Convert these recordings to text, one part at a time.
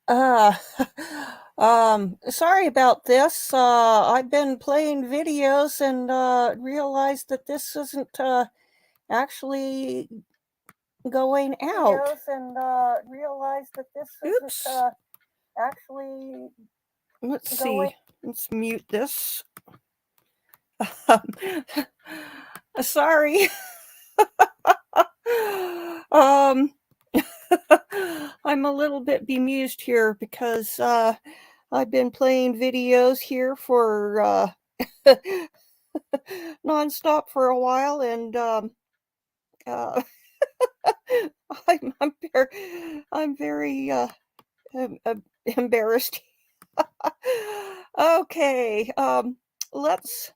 Uh, sorry about this. I've been playing videos and realized that this isn't actually going out. Oops. Actually, let's see. Let's mute this. Sorry. I'm a little bit bemused here because I've been playing videos here for nonstop for a while, and uh, I'm very embarrassed. Okay, let's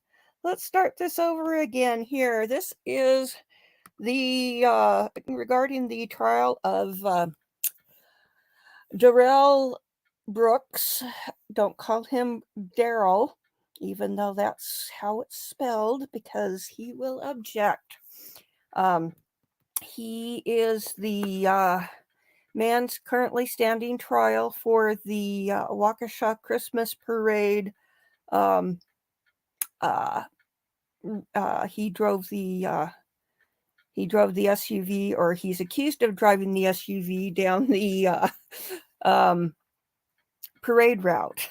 start this over again here. This is the regarding the trial of Darrell Brooks. Don't call him Darrell, even though that's how it's spelled, because he will object. He is the man's currently standing trial for the Waukesha Christmas parade. He drove the SUV, or he's accused of driving the SUV down the parade route.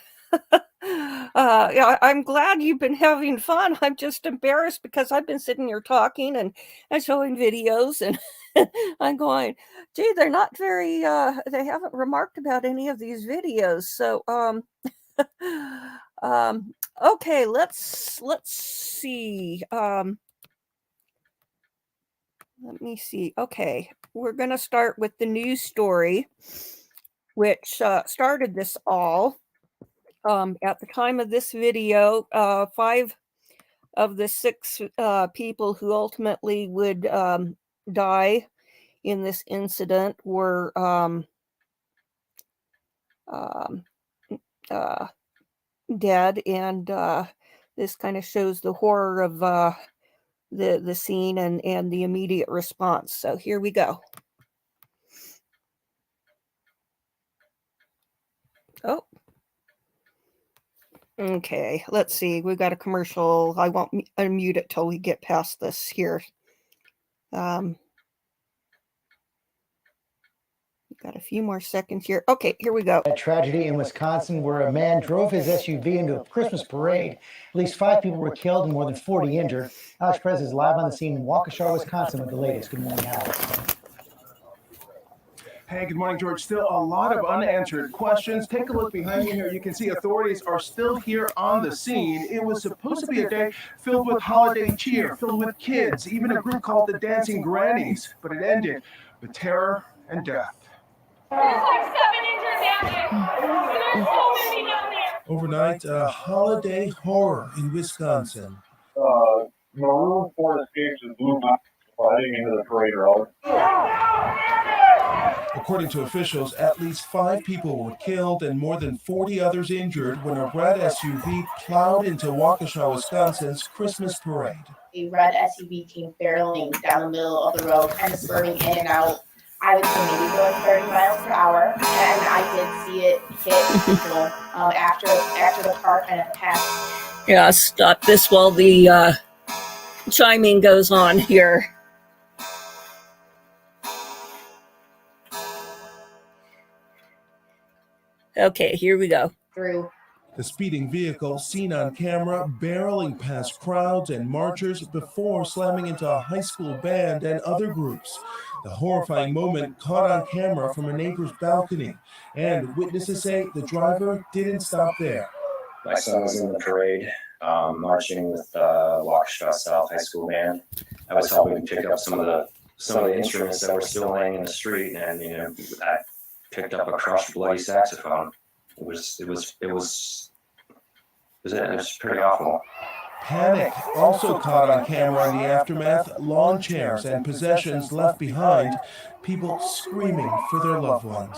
I'm glad you've been having fun. I'm just embarrassed because I've been sitting here talking and showing videos, and I'm going, gee, they're not very, they haven't remarked about any of these videos. So, okay, let's see. Let me see. Okay, we're going to start with the news story, which started this all. At the time of this video, 5 of the 6 people who ultimately would die in this incident were dead, and this kind of shows the horror of the scene and the immediate response. So here we go. Oh. Okay, let's see. We've got a commercial. I won't unmute it till we get past this here. Got a few more seconds here. Okay, here we go. A tragedy in Wisconsin where a man drove his SUV into a Christmas parade. At least 5 people were killed and more than 40 injured. Alex Perez is live on the scene in Waukesha, Wisconsin with the latest. Good morning, Alex. Hey, good morning, George. Still a lot of unanswered questions. Take a look behind me here. You can see authorities are still here on the scene. It was supposed to be a day filled with holiday cheer, filled with kids, even a group called the Dancing Grannies, but it ended with terror and death. There's like 7 injured down there. There's so many down there. Overnight, a holiday horror in Wisconsin. Maroon Ford escapes with blue sliding into the parade route. According to officials, at least 5 people were killed and more than 40 others injured when a red SUV plowed into Waukesha, Wisconsin's Christmas parade. A red SUV came barreling down the middle of the road, kind of swerving in and out. I would say maybe going 30 miles per hour, and I did see it hit people after the car kind of passed. Yeah, stop this while the chiming goes on here. Okay, here we go. Through. The speeding vehicle, seen on camera, barreling past crowds and marchers before slamming into a high school band and other groups. The horrifying moment caught on camera from a neighbor's balcony, and witnesses say the driver didn't stop there. My son was in the parade, marching with the Waukesha South High School band. I was helping pick up some of the instruments that were still laying in the street, and I picked up a crushed, bloody saxophone. It was pretty awful. Panic also caught on camera in the aftermath. Lawn chairs and possessions left behind. People screaming for their loved ones.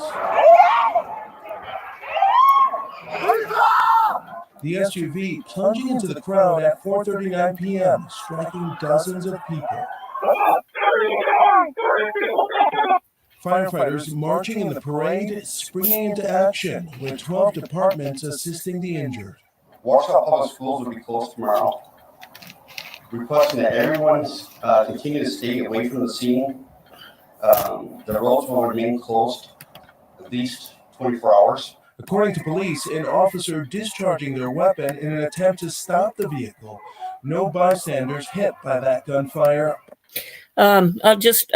The SUV plunging into the crowd at 4:39 p.m., striking dozens of people. Firefighters marching in the parade, springing into action, with 12 departments assisting the injured. Waukesha Public Schools will be closed tomorrow, requesting that everyone continue to stay away from the scene. The roads will remain closed at least 24 hours. According to police, an officer discharging their weapon in an attempt to stop the vehicle. No bystanders hit by that gunfire. I'll just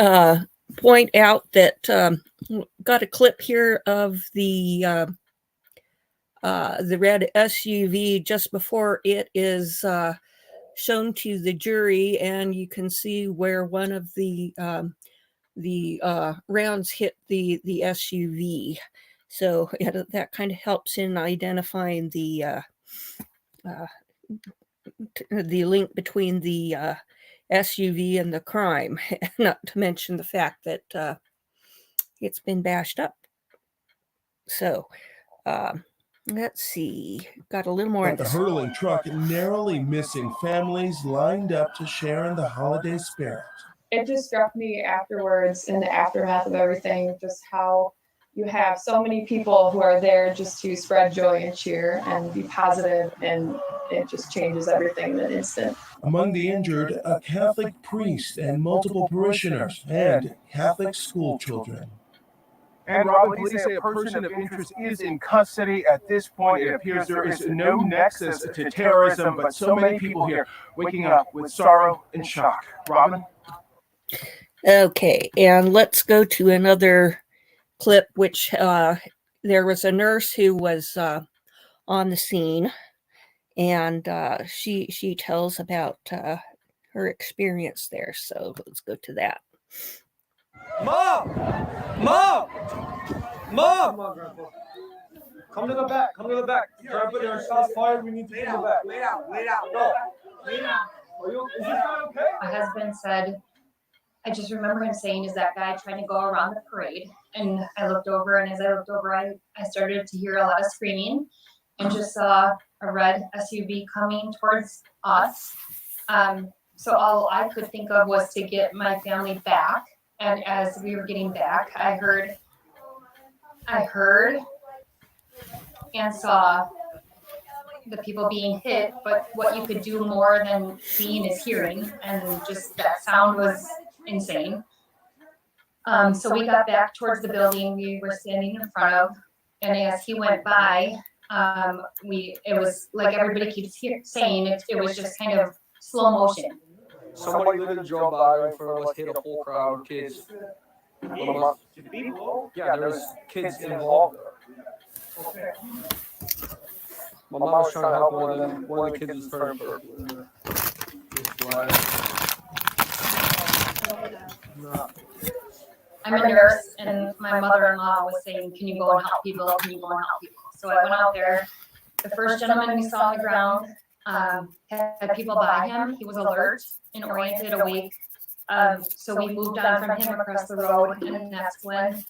point out that got a clip here of the red SUV just before it is shown to the jury, and you can see where one of the rounds hit the SUV. So that kind of helps in identifying the link between the SUV and the crime, not to mention the fact that it's been bashed up. So let's see, got a little more. But the hurtling truck narrowly missing families lined up to share in the holiday spirit. It just struck me afterwards, in the aftermath of everything, just how you have so many people who are there just to spread joy and cheer and be positive, and it just changes everything in an instant. Among the injured, a Catholic priest and multiple parishioners and Catholic school children. And Robin, police say a person of interest is in custody at this point. It appears there is no nexus to terrorism, but so many people here waking up with sorrow and shock. Robin? Okay, and let's go to another clip, which there was a nurse who was on the scene, and she tells about her experience there. So let's go to that. Mom! Mom! Mom! Come to the back. Come to the back. Grandpa, there are shots fired. We need to come to the back. Lay down. Lay down. Go. Lay down. Is this guy okay? My husband said, I just remember him saying, is that guy trying to go around the parade? And I looked over, and as I looked over, I started to hear a lot of screaming and just saw a red SUV coming towards us. So all I could think of was to get my family back. And as we were getting back, I heard and saw the people being hit, but what you could do more than seeing is hearing, and just that sound was insane. So we got back towards the building we were standing in front of, and as he went by, it was like everybody keeps saying, it was just kind of slow motion. Somebody literally drove by in front of us, hit a whole crowd of kids. Yeah, there was kids involved. My mom was trying to help one of the kids was turning purple. I'm a nurse, and my mother-in-law was saying, can you go and help people? Can you go and help people? So I went out there. The first gentleman we saw on the ground had people by him. He was alert and oriented, awake. So we moved on from him across the road, and that's when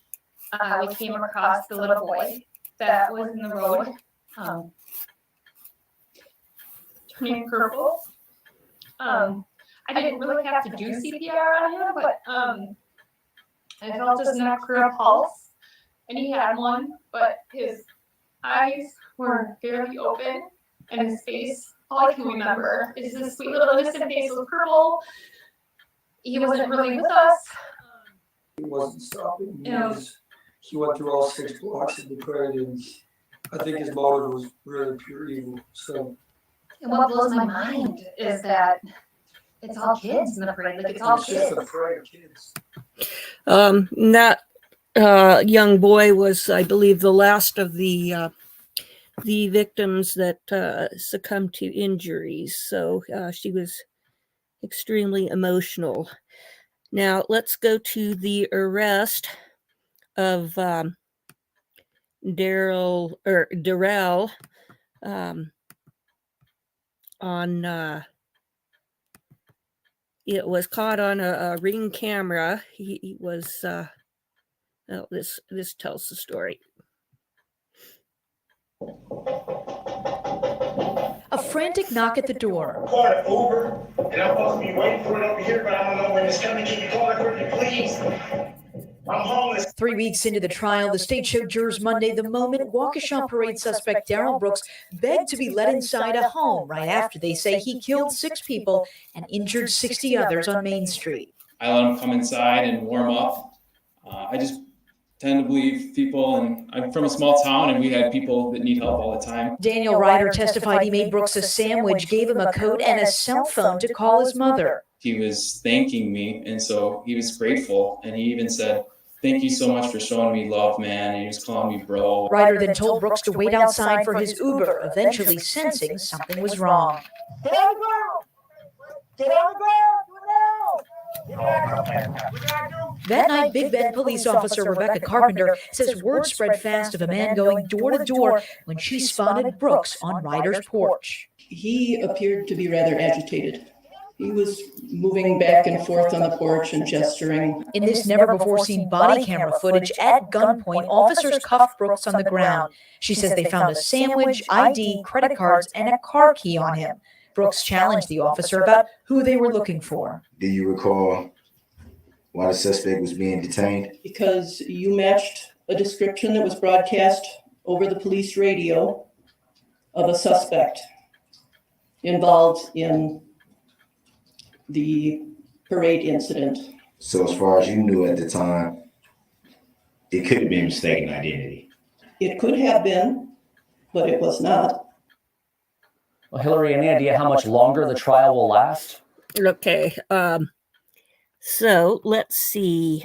we came across the little boy that was in the road, turning purple. I didn't really have to do CPR on him, but I felt his neck for a pulse, and he had one, but his eyes were barely open, and his face, all I can remember is his sweet little innocent face was purple. He wasn't really with us. He wasn't stopping. He went through all 6 blocks of the parade, and I think his motive was really pure evil. So, and what blows my mind is that it's all kids in the parade. Like, it's all kids. Just a parade of kids. That young boy was, I believe, the last of the victims that succumbed to injuries. So she was extremely emotional. Now let's go to the arrest of Darrell on it was caught on a Ring camera. He was well, this tells the story. A frantic knock at the door. Call it Uber, and I'm supposed to be waiting for it over here, but I don't know when it's coming. Can you call it quickly, please? I'm homeless. 3 weeks into the trial, the state showed jurors Monday the moment Waukesha parade suspect Darrell Brooks begged to be let inside a home right after they say he killed 6 people and injured 60 others on Main Street. I let him come inside and warm up. I just tend to believe people, and I'm from a small town and we had people that need help all the time. Daniel Ryder testified he made Brooks a sandwich, gave him a coat and a cell phone to call his mother. He was thanking me, and so he was grateful, and he even said, "Thank you so much for showing me love, man," and he was calling me bro. Ryder then told Brooks to wait outside for his Uber, eventually sensing something was wrong. Get on the ground! Get on the ground! That night, Big Bend police officer Rebecca Carpenter says word spread fast of a man going door to door when she spotted Brooks on Ryder's porch. He appeared to be rather agitated. He was moving back and forth on the porch and gesturing. In this never-before-seen body camera footage, at gunpoint, officers cuffed Brooks on the ground. She says they found a sandwich, ID, credit cards, and a car key on him. Brooks challenged the officer about who they were looking for. Do you recall why the suspect was being detained? Because you matched a description that was broadcast over the police radio of a suspect involved in the parade incident. So as far as you knew at the time, it could have been mistaken identity. It could have been, but it was not. Well, Hillary, any idea how much longer the trial will last? Okay. So let's see.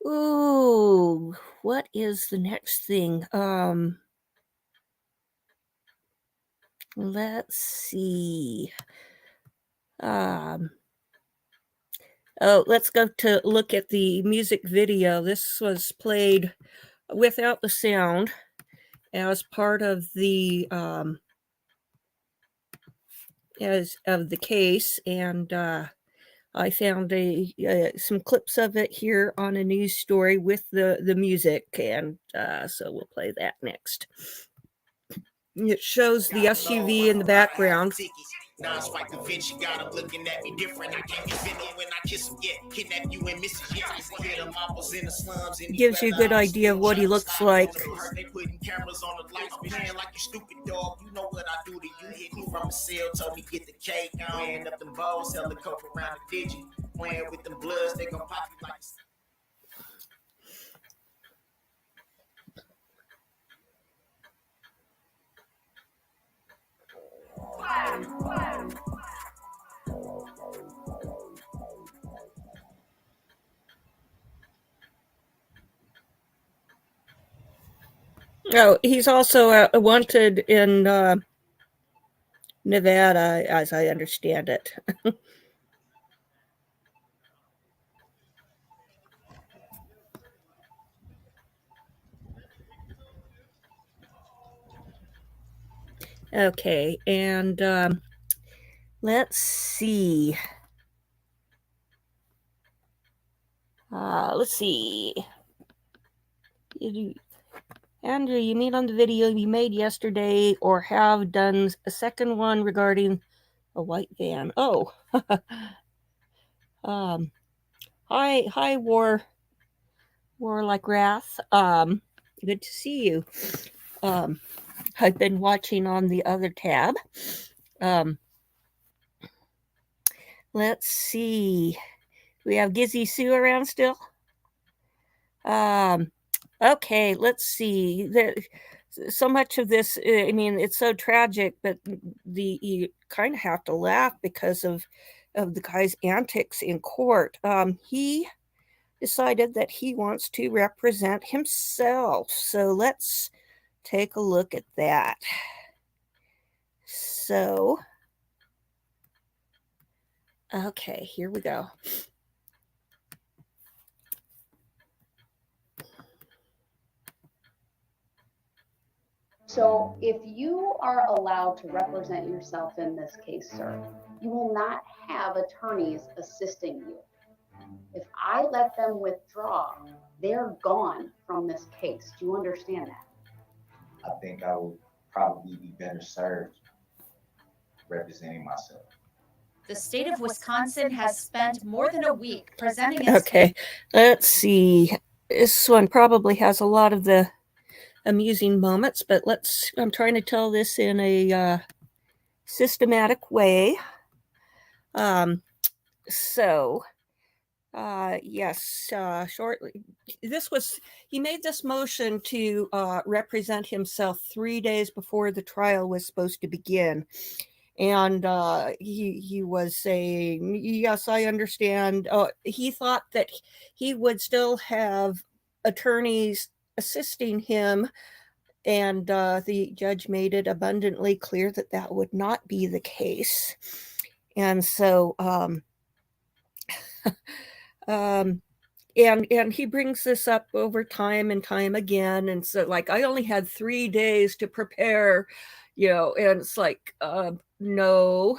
Ooh, what is the next thing? Let's see. Oh, let's go to look at the music video. This was played without the sound as part of the as of the case, and I found some clips of it here on a news story with the music, and so we'll play that next. It shows the SUV in the background. Non-spike Da Vinci got him looking at me different. I can't be feeling when I kiss him yet. Kidnap you and miss it yet. Hit him apples in the slums. Gives you a good idea of what he looks like. They putting cameras on the lights, playing like you stupid dog. You know what I do to you. Hit me from a cell, told me get the cake. I end up them balls, selling coke around the digit. Playing with them bloods, they gon' pop you like. Oh, he's also wanted in Nevada, as I understand it. Okay, and let's see. Let's see. Andrew, you mean on the video you made yesterday, or have done a second one regarding a white van? Oh, hi, Warlike Wrath. Good to see you. I've been watching on the other tab. Let's see. We have Gizzy Sue around still. Okay, let's see. So much of this, I mean, it's so tragic, but you kind of have to laugh because of the guy's antics in court. He decided that he wants to represent himself. So let's take a look at that. So, okay, here we go. So if you are allowed to represent yourself in this case, sir, you will not have attorneys assisting you. If I let them withdraw, they're gone from this case. Do you understand that? I think I will probably be better served representing myself. the state of Wisconsin has spent more than a week presenting its Okay, let's see. This one probably has a lot of the amusing moments, but I'm trying to tell this in a systematic way. Yes, shortly. He made this motion to represent himself 3 days before the trial was supposed to begin. And he was saying, yes, I understand. He thought that he would still have attorneys assisting him. And the judge made it abundantly clear that that would not be the case. And so, and he brings this up over time and time again. And so, like, I only had 3 days to prepare, and it's like, no,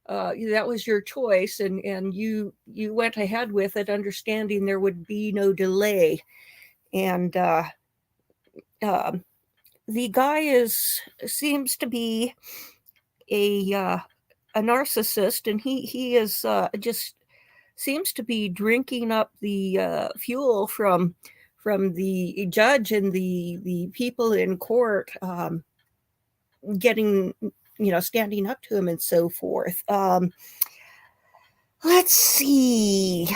that was your choice. And you went ahead with it, understanding there would be no delay. And the guy seems to be a narcissist, and he is just seems to be drinking up the fuel from the judge and the people in court, getting, standing up to him and so forth. Let's see.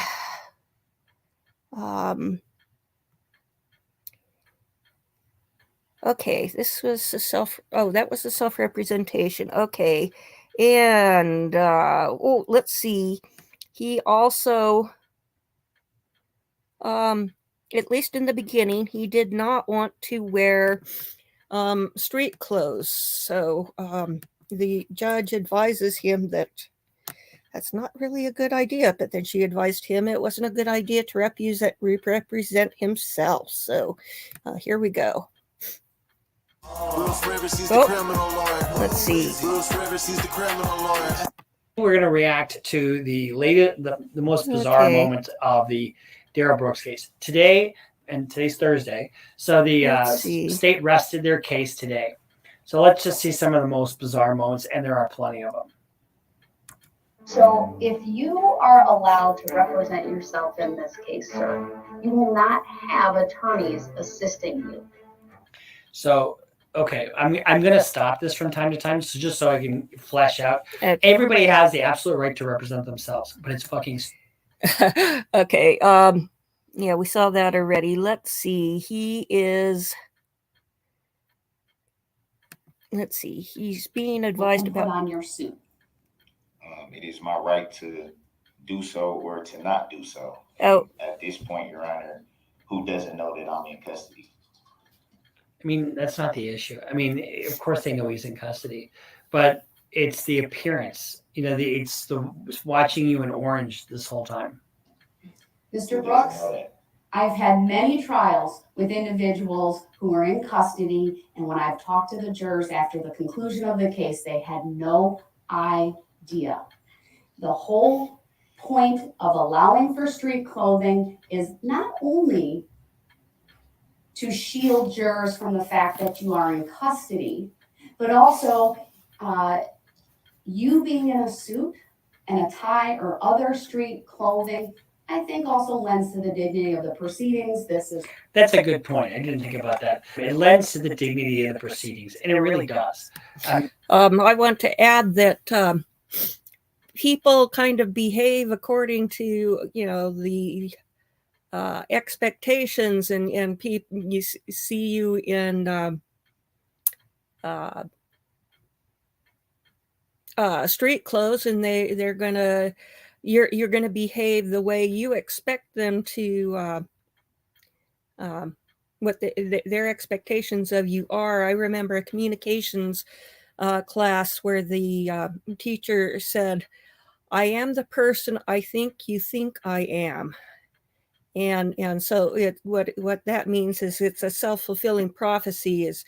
Okay, this was that was the self-representation. Okay. And let's see. He also, at least in the beginning, he did not want to wear street clothes. So the judge advises him that that's not really a good idea, but then she advised him it wasn't a good idea to represent himself. So here we go. Let's see. We're going to react to the most bizarre moment of the Darrell Brooks case today, and today's Thursday. So the state rested their case today. So let's just see some of the most bizarre moments, and there are plenty of them. So if you are allowed to represent yourself in this case, sir, you will not have attorneys assisting you. So, okay, I'm going to stop this from time to time, just so I can flesh out. Everybody has the absolute right to represent themselves, but it's fucking... Okay, yeah, we saw that already. Let's see. He's being advised about... Put on your suit. It is my right to do so or to not do so. Oh. At this point, Your Honor, who doesn't know that I'm in custody? I mean, that's not the issue. I mean, of course they know he's in custody, but it's the appearance. It's watching you in orange this whole time. Mr. Brooks, I've had many trials with individuals who are in custody, and when I've talked to the jurors after the conclusion of the case, they had no idea. The whole point of allowing for street clothing is not only to shield jurors from the fact that you are in custody, but also you being in a suit and a tie or other street clothing, I think also lends to the dignity of the proceedings. That's a good point. I didn't think about that. It lends to the dignity of the proceedings, and it really does. I want to add that people kind of behave according to, the expectations, and people, you see you in street clothes, and you're gonna behave the way you expect them to, what their expectations of you are. I remember a communications class where the teacher said, "I am the person I think you think I am." And so what that means is it's a self-fulfilling prophecy. Is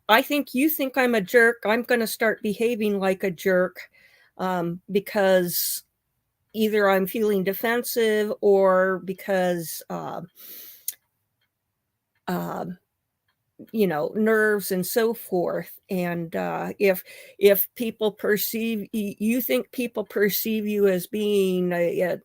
I think you think I'm a jerk, I'm going to start behaving like a jerk, because either I'm feeling defensive or because nerves and so forth. And if people perceive you think people perceive you as being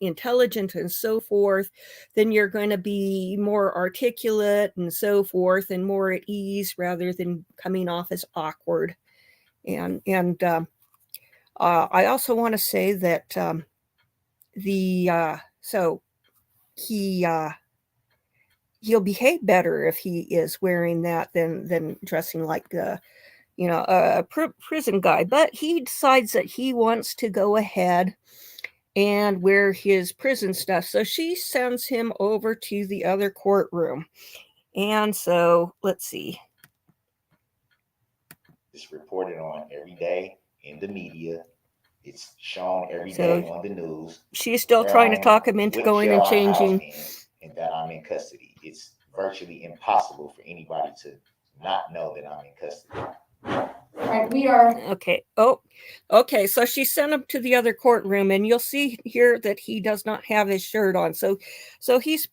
intelligent and so forth, then you're going to be more articulate and so forth and more at ease rather than coming off as awkward. And I also want to say that he'll behave better if he is wearing that than dressing like a prison guy. But he decides that he wants to go ahead and wear his prison stuff. So she sends him over to the other courtroom. And so let's see. It's reported on every day in the media. It's shown every day on the news. She's still trying to talk him into going and changing. And that I'm in custody. It's virtually impossible for anybody to not know that I'm in custody. Right, we are. Okay. Oh, okay. So she sent him to the other courtroom, and you'll see here that he does not have his shirt on. So he's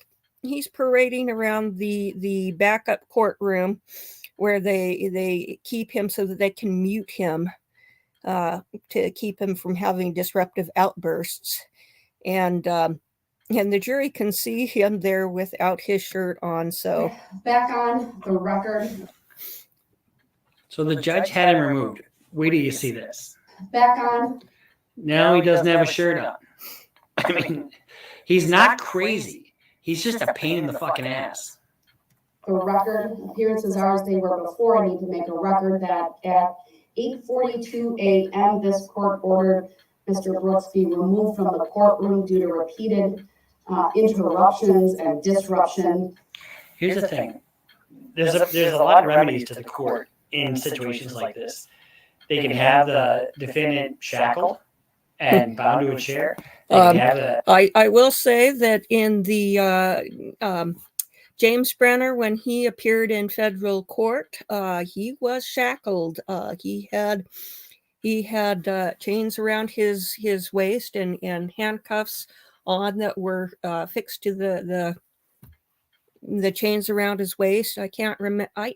parading around the backup courtroom where they keep him so that they can mute him to keep him from having disruptive outbursts. And the jury can see him there without his shirt on. So back on the record. So the judge had him removed. Wait till you see this. Back on. Now he doesn't have a shirt on. I mean, he's not crazy. He's just a pain in the fucking ass. The record appearances are as they were before. I need to make a record that at 8:42 a.m. this court ordered Mr. Brooks be removed from the courtroom due to repeated interruptions and disruption. Here's the thing. There's a lot of remedies to the court in situations like this. They can have the defendant shackled and bound to a chair. I will say that in the James Brenner, when he appeared in federal court, he was shackled. He had chains around his waist and handcuffs on that were fixed to the chains around his waist. I can't remember. I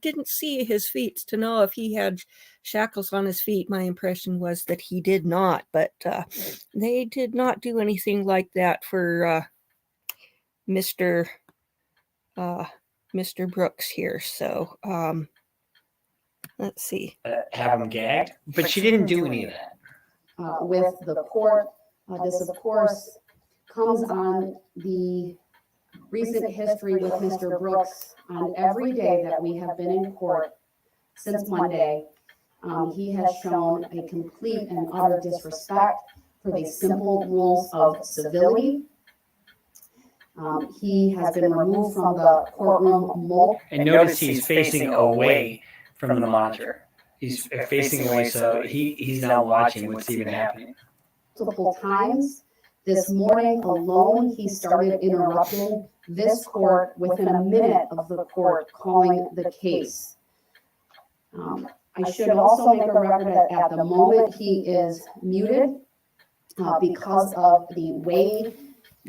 didn't see his feet to know if he had shackles on his feet. My impression was that he did not, but they did not do anything like that for Mr. Brooks here. So let's see. Have him gagged, but she didn't do any of that. With the court, this of course comes on the recent history with Mr. Brooks. On every day that we have been in court since Monday, he has shown a complete and utter disrespect for the simple rules of civility. He has been removed from the courtroom multiple. And notice he's facing away from the monitor. He's facing away, so he's now watching what's even happening. Multiple times. This morning alone, he started interrupting this court within a minute of the court calling the case. I should also make a record that at the moment he is muted because of the way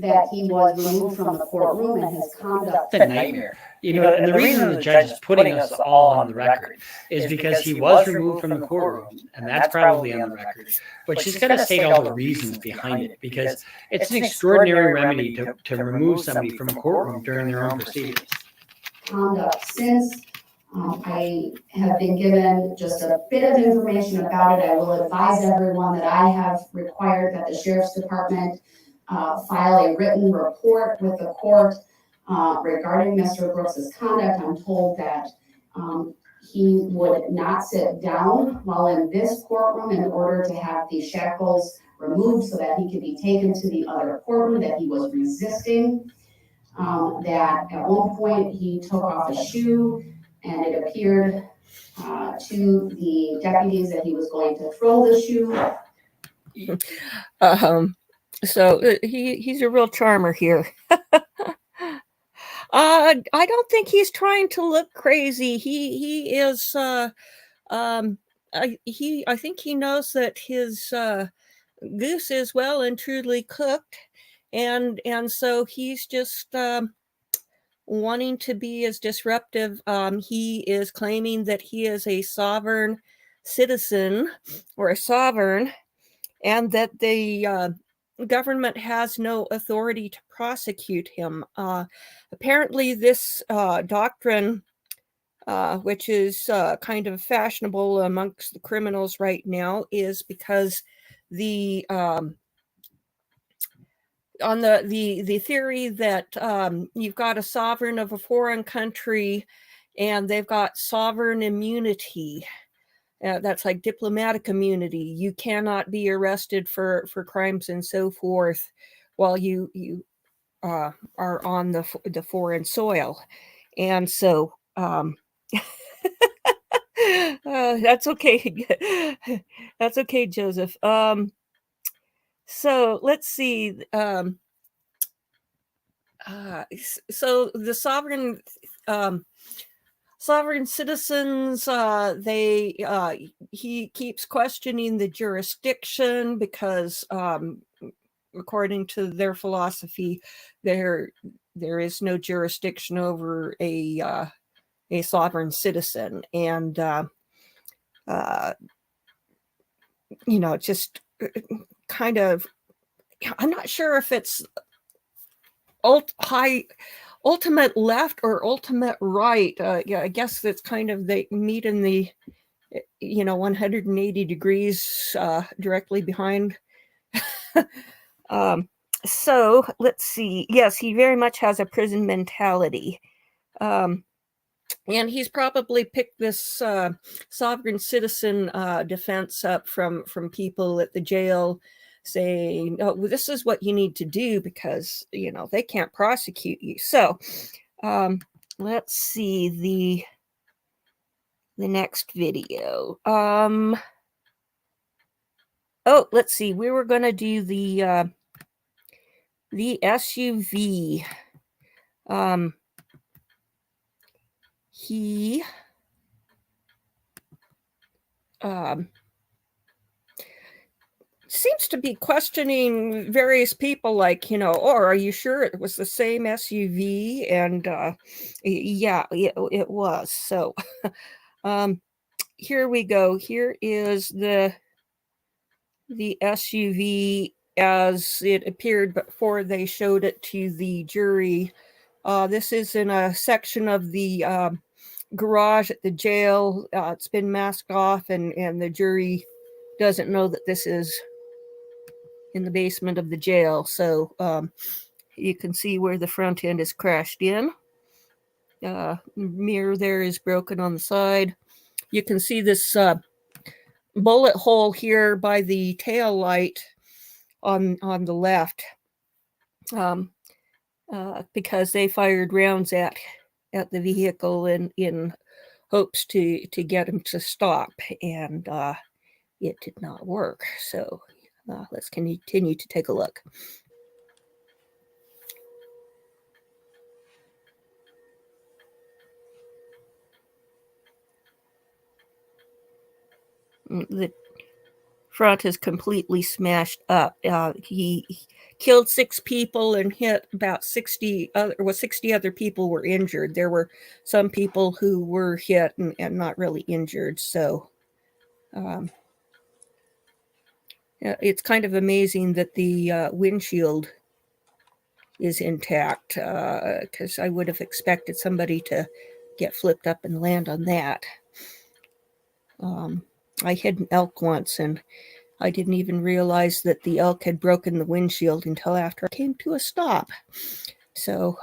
that he was removed from the courtroom and his conduct. It's a nightmare. And the reason the judge is putting us all on the record is because he was removed from the courtroom, and that's probably on the record. But she's got to state all the reasons behind it, because it's an extraordinary remedy to remove somebody from a courtroom during their own proceedings. Conduct. Since I have been given just a bit of information about it, I will advise everyone that I have required that the Sheriff's Department file a written report with the court regarding Mr. Brooks's conduct. I'm told that he would not sit down while in this courtroom in order to have the shackles removed so that he could be taken to the other courtroom, that he was resisting, that at one point he took off a shoe and it appeared to the deputies that he was going to throw the shoe. So he's a real charmer here. I don't think he's trying to look crazy. He is. I think he knows that his goose is well and truly cooked, and so he's just wanting to be as disruptive. He is claiming that he is a sovereign citizen or a sovereign, and that the government has no authority to prosecute him. Apparently, this doctrine, which is kind of fashionable amongst the criminals right now, is because the on the theory that you've got a sovereign of a foreign country and they've got sovereign immunity. That's like diplomatic immunity. You cannot be arrested for crimes and so forth while you are on the foreign soil. And so that's okay. That's okay, Joseph. So let's see. So the sovereign citizens, he keeps questioning the jurisdiction because according to their philosophy, there is no jurisdiction over a sovereign citizen. And just kind of, I'm not sure if it's ultimate left or ultimate right. Yeah, I guess that's kind of, they meet in the 180 degrees directly behind. So let's see. Yes, he very much has a prison mentality. And he's probably picked this sovereign citizen defense up from people at the jail, saying, "Oh, well, this is what you need to do because they can't prosecute you." So let's see the next video. Let's see. We were going to do the SUV. He seems to be questioning various people, like, are you sure it was the same SUV? And yeah, it was. So here we go. Here is the SUV as it appeared before they showed it to the jury. This is in a section of the garage at the jail. It's been masked off, and the jury doesn't know that this is in the basement of the jail. So you can see where the front end is crashed in. Mirror there is broken on the side. You can see this bullet hole here by the tail light on the left, because they fired rounds at the vehicle in hopes to get him to stop, and it did not work. So let's continue to take a look. The front is completely smashed up. He killed 6 people and hit about 60 other people were injured. There were some people who were hit and not really injured. So it's kind of amazing that the windshield is intact, because I would have expected somebody to get flipped up and land on that. I hit an elk once, and I didn't even realize that the elk had broken the windshield until after I came to a stop. So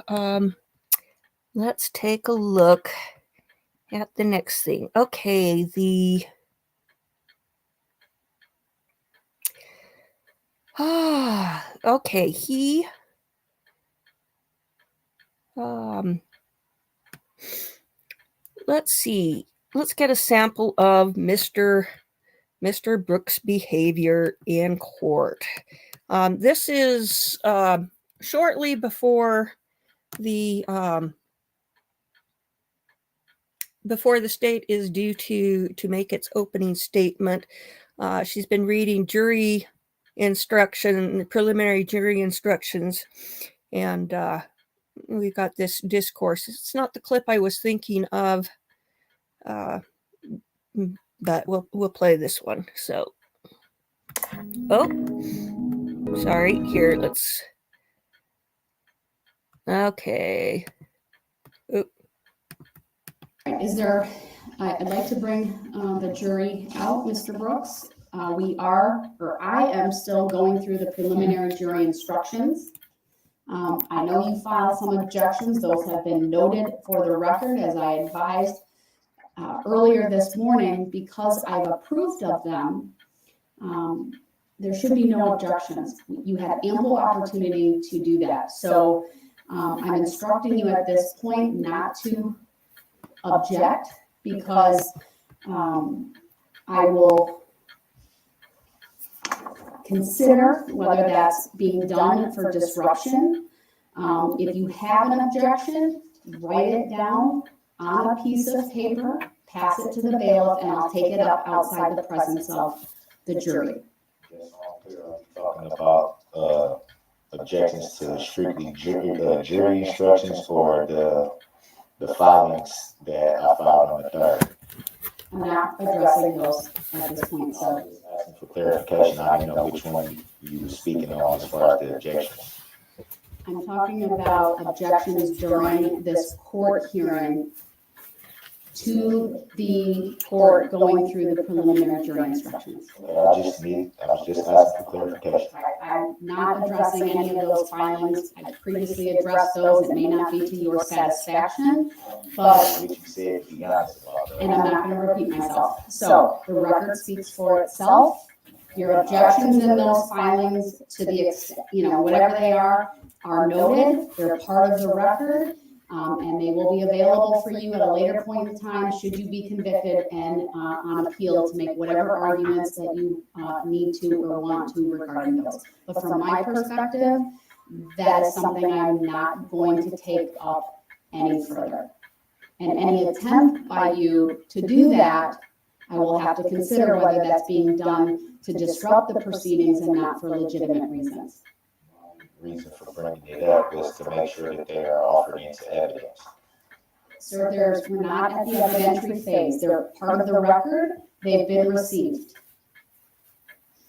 let's take a look at the next thing. Okay, okay, he let's see. Let's get a sample of Mr. Brooks' behavior in court. This is shortly before the state is due to make its opening statement. She's been reading preliminary jury instructions, and we got this discourse. It's not the clip I was thinking of, but we'll play this one. So, oh, sorry. Here, let's. Okay. Oop. Is there? I'd like to bring the jury out, Mr. Brooks. I am still going through the preliminary jury instructions. I know you filed some objections. Those have been noted for the record, as I advised earlier this morning. Because I've approved of them, there should be no objections. You had ample opportunity to do that. So I'm instructing you at this point not to object, because I will consider whether that's being done for disruption. If you have an objection, write it down on a piece of paper, pass it to the bailiff, and I'll take it up outside the presence of the jury. Talking about objections to strictly jury instructions for the filings that I filed on the 3rd. I'm not addressing those at this point, so. Asking for clarification, I didn't know which one you were speaking on as far as the objections. I'm talking about objections during this court hearing to the court going through the preliminary jury instructions. I was just asking for clarification. I'm not addressing any of those filings. I previously addressed those. It may not be to your satisfaction, but, What you said, be honest about that. and I'm not going to repeat myself. So the record speaks for itself. Your objections in those filings, to the extent, whatever they are noted. They're part of the record. And they will be available for you at a later point in time should you be convicted and on appeal to make whatever arguments that you need to or want to regarding those. But from my perspective, that is something I'm not going to take up any further. And any attempt by you to do that, I will have to consider whether that's being done to disrupt the proceedings and not for legitimate reasons. Reason for bringing it up is to make sure that they are offered into evidence. Sir, we're not at the evidentiary phase. They're part of the record. They've been received.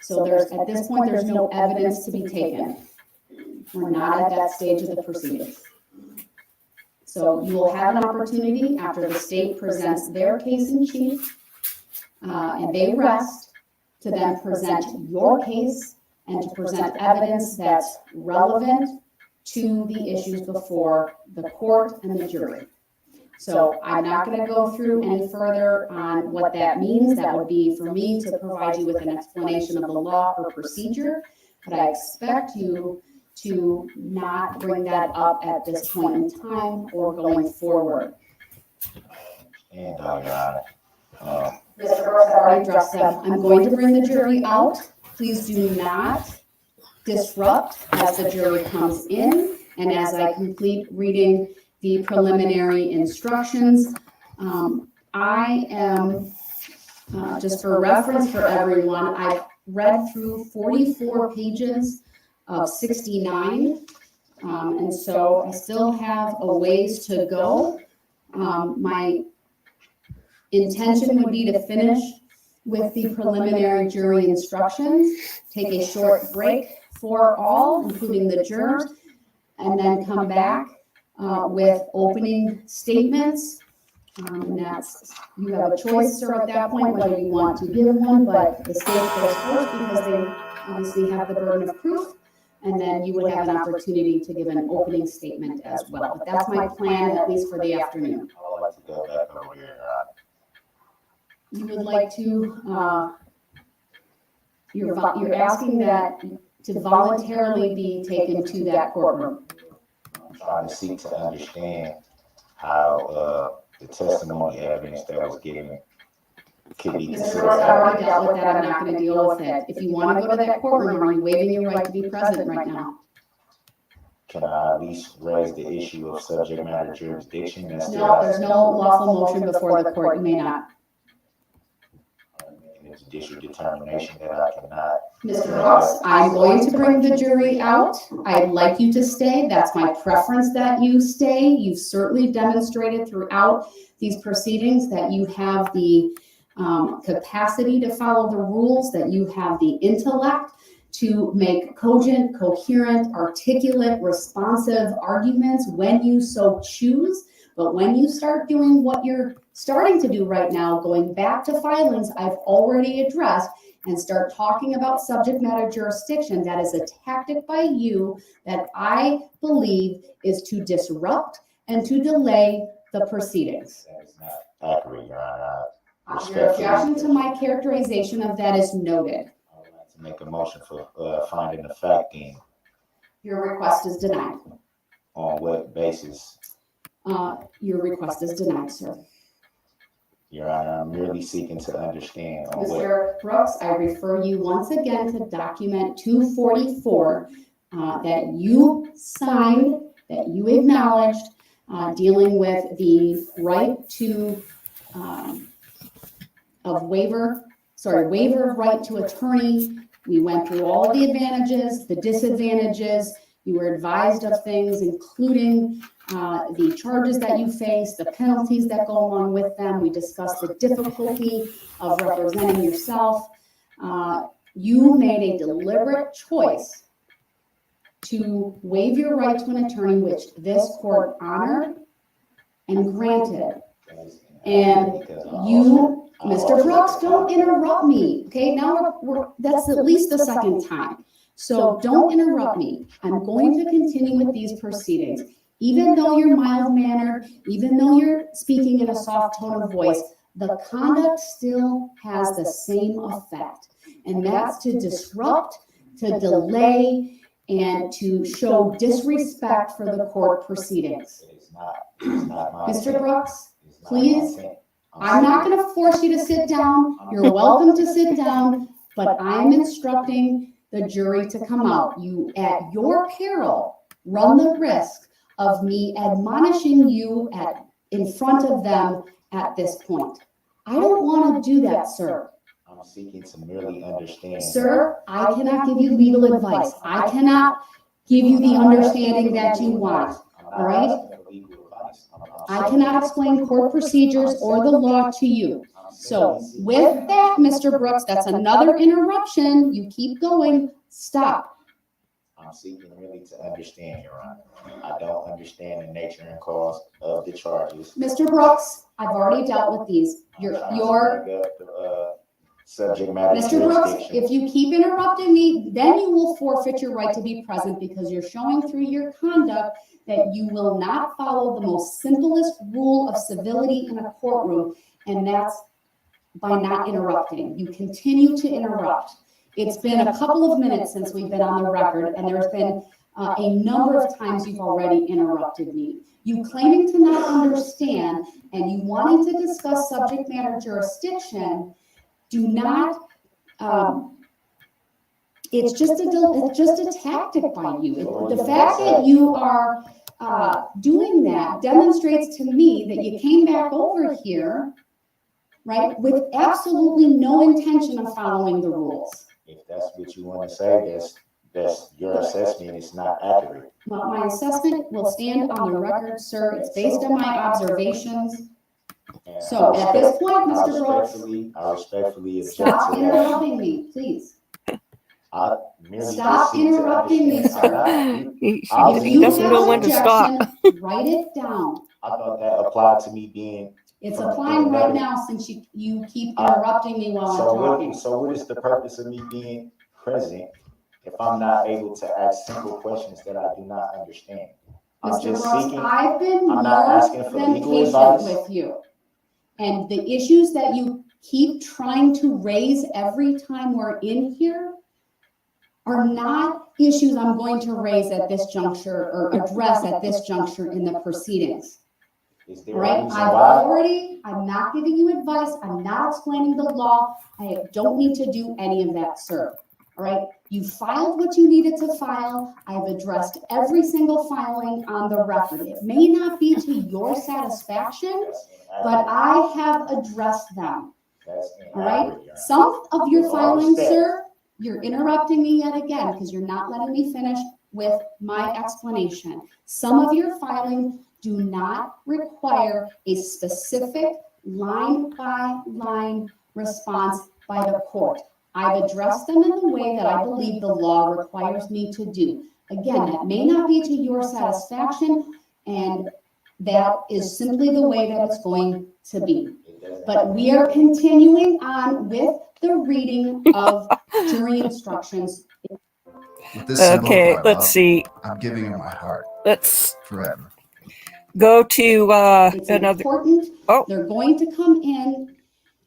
So at this point, there's no evidence to be taken. We're not at that stage of the proceedings. So you will have an opportunity after the state presents their case in chief and they rest to then present your case and to present evidence that's relevant to the issues before the court and the jury. So I'm not going to go through any further on what that means. That would be for me to provide you with an explanation of the law or procedure, but I expect you to not bring that up at this point in time or going forward. And Your Honor, Mr. Brooks, I've already addressed them. I'm going to bring the jury out. Please do not disrupt as the jury comes in and as I complete reading the preliminary instructions. I am, just for reference for everyone, I've read through 44 pages of 69, and so I still have a ways to go. My intention would be to finish with the preliminary jury instructions, take a short break for all, including the jurors, and then come back with opening statements. And you have a choice, sir, at that point, whether you want to give one, but the state goes first because they obviously have the burden of proof, and then you would have an opportunity to give an opening statement as well. But that's my plan, at least for the afternoon. I would like to go back over here, Your Honor. You would like to, you're asking that to voluntarily be taken to that courtroom. I'm trying to seek to understand how the testimony evidence that was given could be Mr. considered. Brooks, I already dealt with that. I'm not going to deal with it. If you want to go to that courtroom, are you waiving your right to be present right now? Can I at least raise the issue of subject matter jurisdiction? No, there's no lawful motion before the court. You may not. In the a judicial determination that I cannot. Mr. Brooks, I'm going to bring the jury out. I'd like you to stay. That's my preference that you stay. You've certainly demonstrated throughout these proceedings that you have the capacity to follow the rules, that you have the intellect to make cogent, coherent, articulate, responsive arguments when you so choose. But when you start doing what you're starting to do right now, going back to filings I've already addressed, and start talking about subject matter jurisdiction, that is a tactic by you that I believe is to disrupt and to delay the proceedings. That is not accurate, Your Honor. Your objection to my characterization of that is noted. I would like to make a motion for finding the fact in. Your request is denied. On what basis? Your request is denied, sir. Your Honor, I'm merely seeking to understand. On Mr. Brooks, I refer you once again to document 244 that you signed, that you acknowledged, dealing with the right to waiver of right to attorney. We went through all the advantages, the disadvantages. You were advised of things, including the charges that you face, the penalties that go along with them. We discussed the difficulty of representing yourself. You made a deliberate choice to waive your right to an attorney, which this court honored and granted. And you, Mr. Brooks, don't interrupt me. Okay, now that's at least the second time. So don't interrupt me. I'm going to continue with these proceedings. Even though you're mild-mannered, even though you're speaking in a soft tone of voice, the conduct still has the same effect. And that's to disrupt, to delay, and to show disrespect for the court proceedings. Mr. Brooks, please, I'm not going to force you to sit down. You're welcome to sit down, but I'm instructing the jury to come out. You, at your peril, run the risk of me admonishing you in front of them at this point. I don't want to do that, sir. I'm seeking to merely understand. Sir, I cannot give you legal advice. I cannot give you the understanding that you want, all right? I cannot explain court procedures or the law to you. So with that, Mr. Brooks, that's another interruption. You keep going. Stop. I'm seeking really to understand, Your Honor. I don't understand the nature and cause of the charges. Mr. Brooks, I've already dealt with these. Subject matter Mr. Brooks, if you keep interrupting me, then you will forfeit your right to be present because you're showing through your conduct that you will not follow the most simplest rule of civility in a courtroom, and that's by not interrupting. You continue to interrupt. It's been a couple of minutes since we've been on the record, and there's been a number of times you've already interrupted me. You claiming to not understand and you wanting to discuss subject matter jurisdiction, do not, it's just a tactic by you. The fact that you are doing that demonstrates to me that you came back over here, right, with absolutely no intention of following the rules. If that's what you want to say, that's your assessment. It's not accurate. Well, my assessment will stand on the record, sir. It's based on my observations. And so at this point, Mr. Brooks, I respectfully object stop to interrupting me, please. Stop interrupting me, sir. He doesn't know when to stop. Write it down. I thought that applied to me being. It's applying right now since you keep interrupting me while I'm talking. So what is the purpose of me being present if I'm not able to ask simple questions that I do not understand? I'm just seeking. I've been I'm not asking for legal advice with you. And the issues that you keep trying to raise every time we're in here are not issues I'm going to raise at this juncture or address at this juncture in the proceedings. Right? I'm not giving you advice. I'm not explaining the law. I don't need to do any of that, sir. All right? You filed what you needed to file. I've addressed every single filing on the record. It may not be to your satisfaction, but I have addressed them. That's All right. Some of your filings, sir, you're interrupting me yet again because you're not letting me finish with my explanation. Some of your filings do not require a specific line-by-line response by the court. I've addressed them in the way that I believe the law requires me to do. Again, that may not be to your satisfaction, and that is simply the way that it's going to be. But we are continuing on with the reading of jury instructions. Okay, let's see. I'm giving her my heart. Let's forever. Go to it's another. Important. They're going to come in,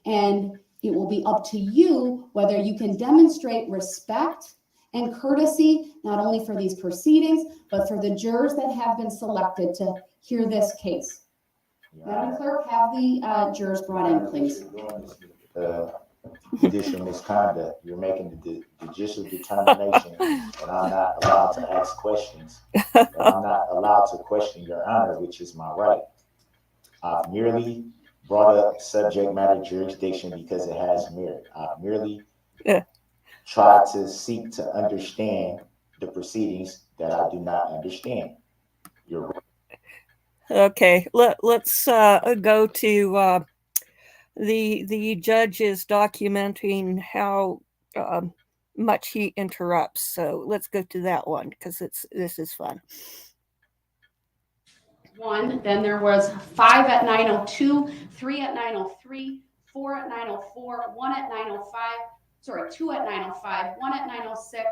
and it will be up to you whether you can demonstrate respect and courtesy, not only for these proceedings, but for the jurors that have been selected to hear this case. Madam Clerk, have the jurors brought in, please. Judicial misconduct. You're making the judicial determination, and I'm not allowed to ask questions. And I'm not allowed to question Your Honor, which is my right. I've merely brought up subject matter jurisdiction because it has merit. I've merely tried to seek to understand the proceedings that I do not understand. You're right. Okay, let's go to the judge is documenting how much he interrupts. So let's go to that one because this is fun. 1, then there was 5 at 9:02, 3 at 9:03, 4 at 9:04, 1 at 9:05, sorry, 2 at 9:05, 1 at 9:06,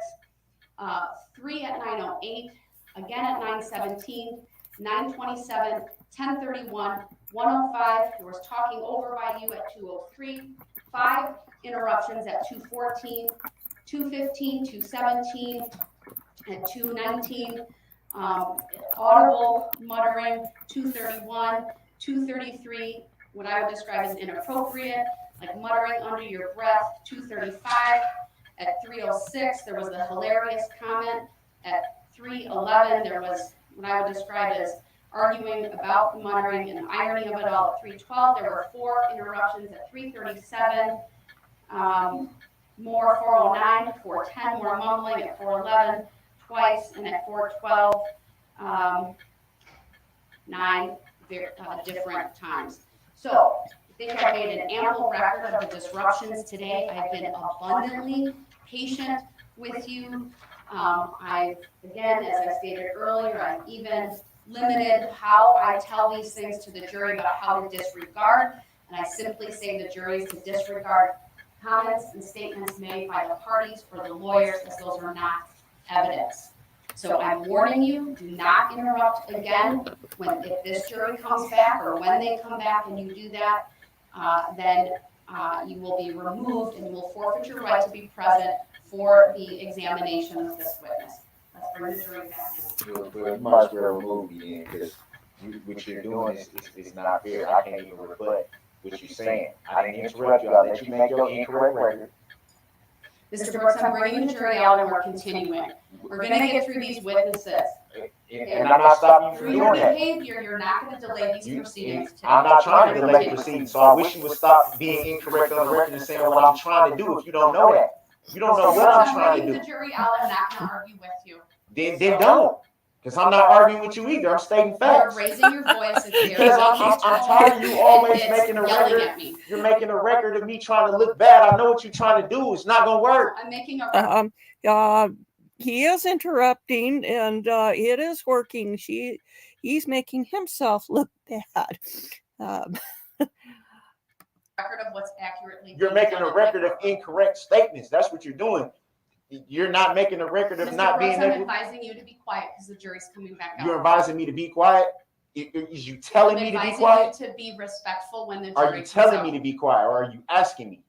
3 at 9:08, again at 9:17, 9:27, 10:31, 1:05, there was talking over by you at 2:03, 5 interruptions at 2:14, 2:15, 2:17, at 2:19, audible muttering, 2:31, 2:33, what I would describe as inappropriate, like muttering under your breath, 2:35, at 3:06, there was the hilarious comment, at 3:11, there was what I would describe as arguing about muttering and irony of it all. At 3:12, there were 4 interruptions. At 3:37, more 4:09, 4:10, more mumbling. At 4:11, twice, and at 4:12, 9 different times. So I think I made an ample record of the disruptions today. I've been abundantly patient with you. I've, again, as I stated earlier, I've even limited how I tell these things to the jury about how to disregard, and I simply say the juries to disregard comments and statements made by the parties or the lawyers, as those are not evidence. So I'm warning you, do not interrupt again. If this jury comes back or when they come back and you do that, then you will be removed and you will forfeit your right to be present for the examination of this witness. Let's bring the jury back in. Well, you might as well remove me then, because what you're doing is not fair. I can't even rebut what you're saying. I didn't interrupt you. I let you make your incorrect record. Mr. Brooks, I'm bringing the jury out and we're continuing. We're going to get through these witnesses. And I'm not stopping you from Through your doing that. behavior, you're not going to delay these proceedings today. I'm not trying to delay proceedings, so I wish you would stop being incorrect on the record and saying what I'm trying to do if you don't know that. You don't know what I'm trying to do. The jury out, I'm not going to argue with you. Then don't. Because I'm not arguing with you either. I'm stating facts. You're raising your voice. Because I'm tired of you always making a record. You're making a record of me trying to look bad. I know what you're trying to do. It's not going to work. I'm making a record. He is interrupting, and it is working. He's making himself look bad. Record of what's accurately. You're making a record of incorrect statements. That's what you're doing. You're not making a record of not being able. I'm advising you to be quiet because the jury's coming back out. You're advising me to be quiet? Is you telling me to be quiet? To be respectful when the jury Are you telling me to be quiet, or are you asking me?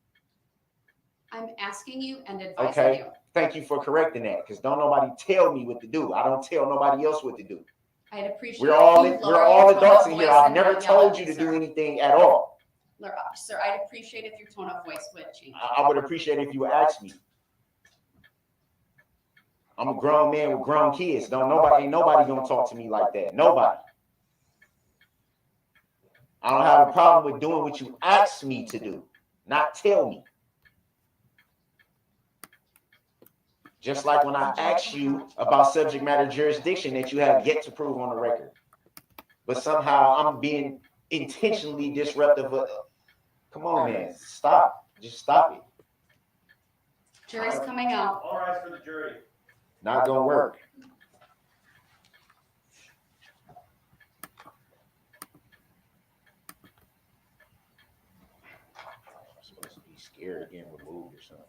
I'm asking you and advising you. Thank you for correcting that, because don't nobody tell me what to do. I don't tell nobody else what to do. I'd appreciate. We're all adults in here. I've never told you to do anything at all. Sir, I'd appreciate if your tone of voice would change. I would appreciate if you would ask me. I'm a grown man with grown kids. Ain't nobody gonna talk to me like that. Nobody. I don't have a problem with doing what you asked me to do. not tell me. Just like when I asked you about subject matter jurisdiction that you have yet to prove on the record. But somehow I'm being intentionally disruptive. Come on, man. Stop. Just stop it. Jury's coming out. All rise for the jury. Not gonna work. I'm supposed to be scared of getting removed or something.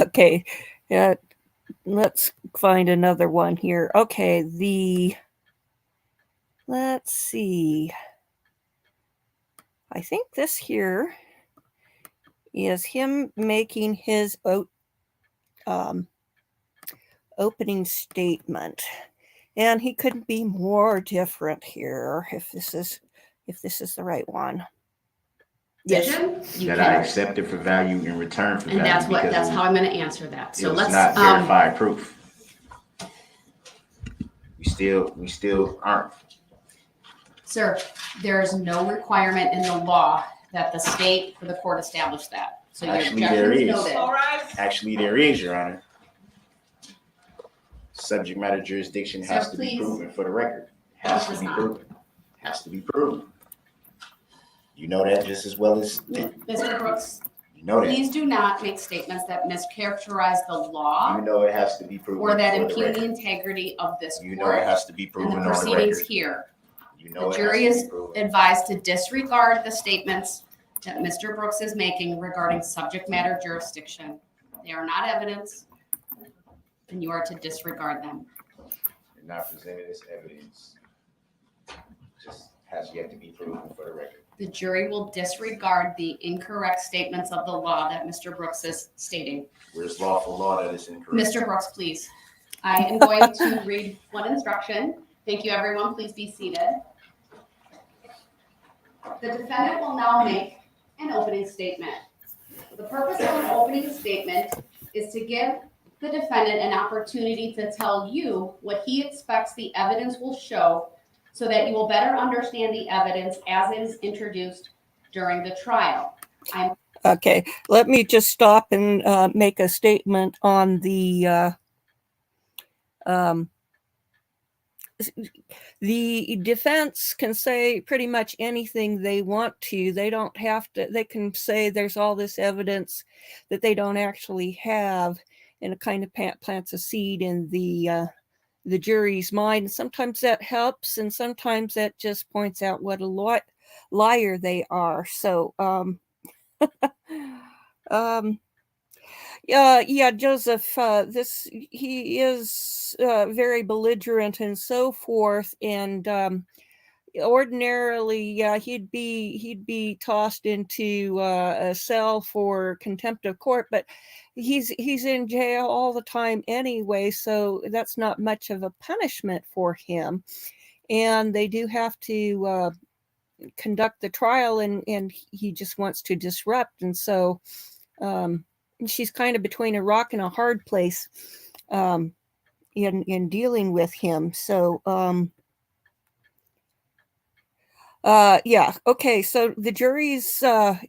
Okay, let's find another one here. Okay, let's see. I think this here is him making his opening statement, and he couldn't be more different here if this is the right one. Decision, you That can, I accepted for value in return for and value. that's how I'm going to answer that. So it was let's not verified proof. We still aren't. Sir, there is no requirement in the law that the state or the court establish that. So Actually, your there is. noted. Actually, there is, Your Honor. Subject matter jurisdiction has to be proven for the record. Has to be proven. Has to be proven. You know that just as well as Mr. Brooks, you know that. Please do not make statements that mischaracterize the law. You know it has to be proven Or that for impugn the the integrity of this You know court it has to be proven and the on the proceedings record. here. You know The it jury has to is be proven. advised to disregard the statements that Mr. Brooks is making regarding subject matter jurisdiction. They are not evidence, and you are to disregard them. And not presented as evidence. Just has yet to be proven for the record. The jury will disregard the incorrect statements of the law that Mr. Brooks is stating. Where's lawful law that is incorrect? Mr. Brooks, please. I am going to read one instruction. Thank you, everyone. Please be seated. The defendant will now make an opening statement. The purpose of an opening statement is to give the defendant an opportunity to tell you what he expects the evidence will show so that you will better understand the evidence as it is introduced during the trial. Okay, let me just stop and make a statement on the defense can say pretty much anything they want to. They don't have to. They can say there's all this evidence that they don't actually have, and it kind of plants a seed in the jury's mind. Sometimes that helps, and sometimes that just points out what a liar they are. So, yeah, Joseph, he is very belligerent and so forth, and ordinarily, he'd be tossed into a cell for contempt of court, but he's in jail all the time anyway, so that's not much of a punishment for him. And they do have to conduct the trial, and he just wants to disrupt, and so she's kind of between a rock and a hard place in dealing with him. So yeah, okay, so the jury's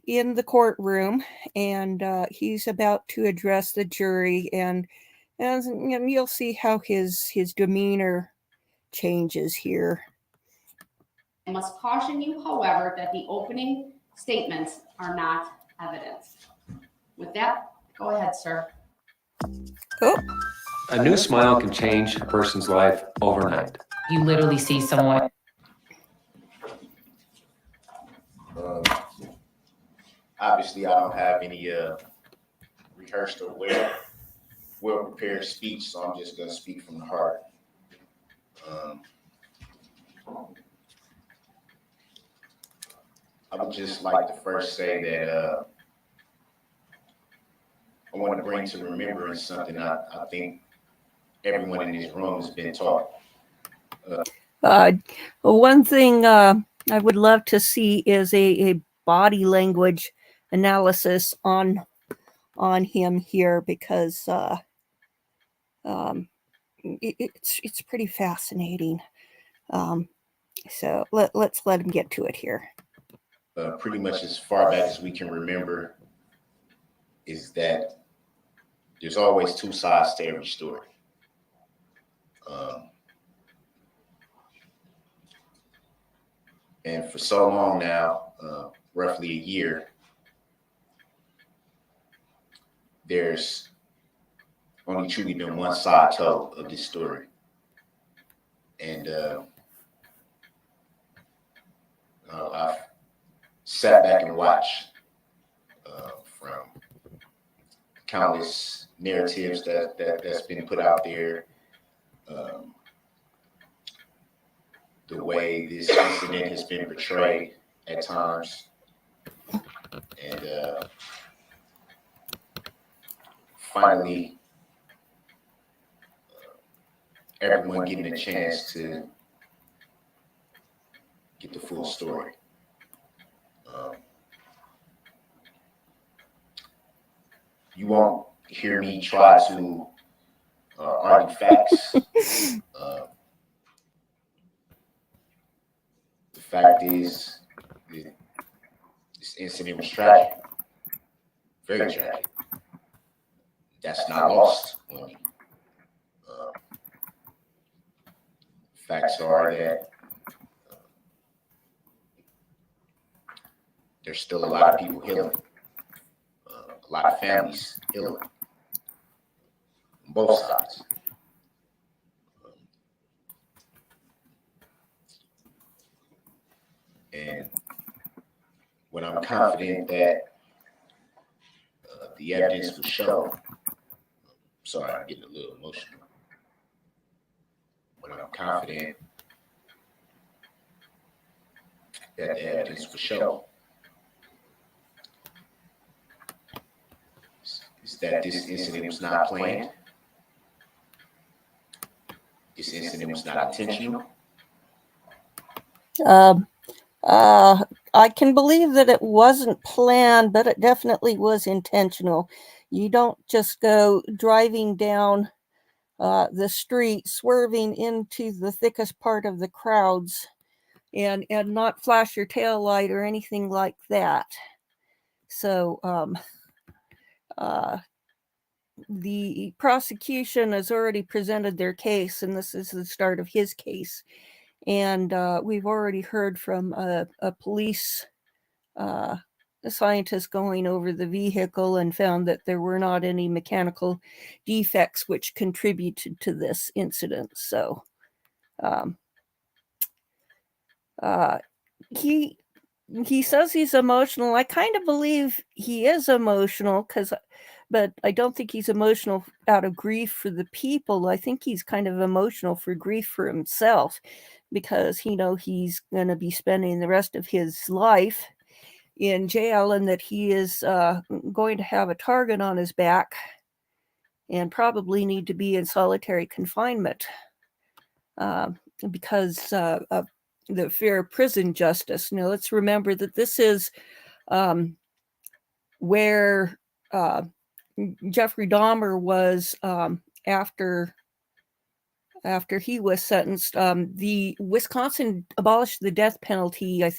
in the courtroom, and he's about to address the jury, and you'll see how his demeanor changes here. I must caution you, however, that the opening statements are not evidence. With that, go ahead, sir. Oh. A new smile can change a person's life overnight. You literally see someone. Obviously, I don't have any rehearsed or well-prepared speech, so I'm just going to speak from the heart. I would just like to first say that I want to bring to remembrance something I think everyone in this room has been taught. One thing I would love to see is a body language analysis on him here, because it's pretty fascinating. So let's let him get to it here. Pretty much as far back as we can remember, is that there's always two sides to every story. And for so long now, roughly a year, there's only truly been one side told of this story. And I've sat back and watched from countless narratives that's been put out there, the way this incident has been portrayed at times, and finally everyone getting a chance to get the full story. You won't hear me try to argue facts. The fact is, this incident was tragic, very tragic. That's not lost on me. Facts are that there's still a lot of people healing, a lot of families healing on both sides. And when I'm confident that the evidence will show, sorry, I'm getting a little emotional. When I'm confident that the evidence will show, is that this incident was not planned. This incident was not intentional. I can believe that it wasn't planned, but it definitely was intentional. You don't just go driving down the street, swerving into the thickest part of the crowds, and not flash your tail light or anything like that. So the prosecution has already presented their case, and this is the start of his case. And we've already heard from a police scientist going over the vehicle and found that there were not any mechanical defects which contributed to this incident. So he says he's emotional. I kind of believe he is emotional, but I don't think he's emotional out of grief for the people. I think he's kind of emotional for grief for himself, because he's going to be spending the rest of his life in jail, and that he is going to have a target on his back and probably need to be in solitary confinement because of the fear of prison justice. Now, let's remember that this is where Jeffrey Dahmer was after he was sentenced. The Wisconsin abolished the death penalty. I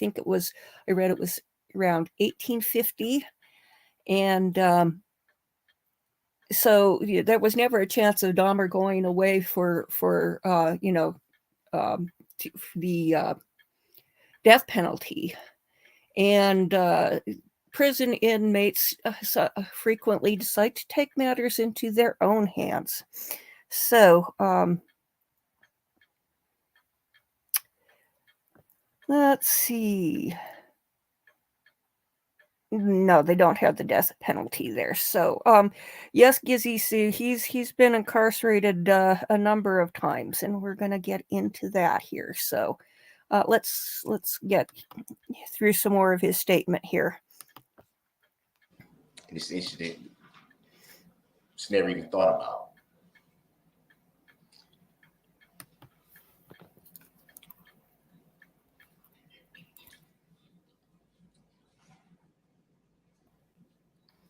read it was around 1850. And so there was never a chance of Dahmer going away for the death penalty. And prison inmates frequently decide to take matters into their own hands. So let's see. No, they don't have the death penalty there. So, yes, Gizzy Sue, he's been incarcerated a number of times, and we're going to get into that here. So, let's get through some more of his statement here. This incident was never even thought about.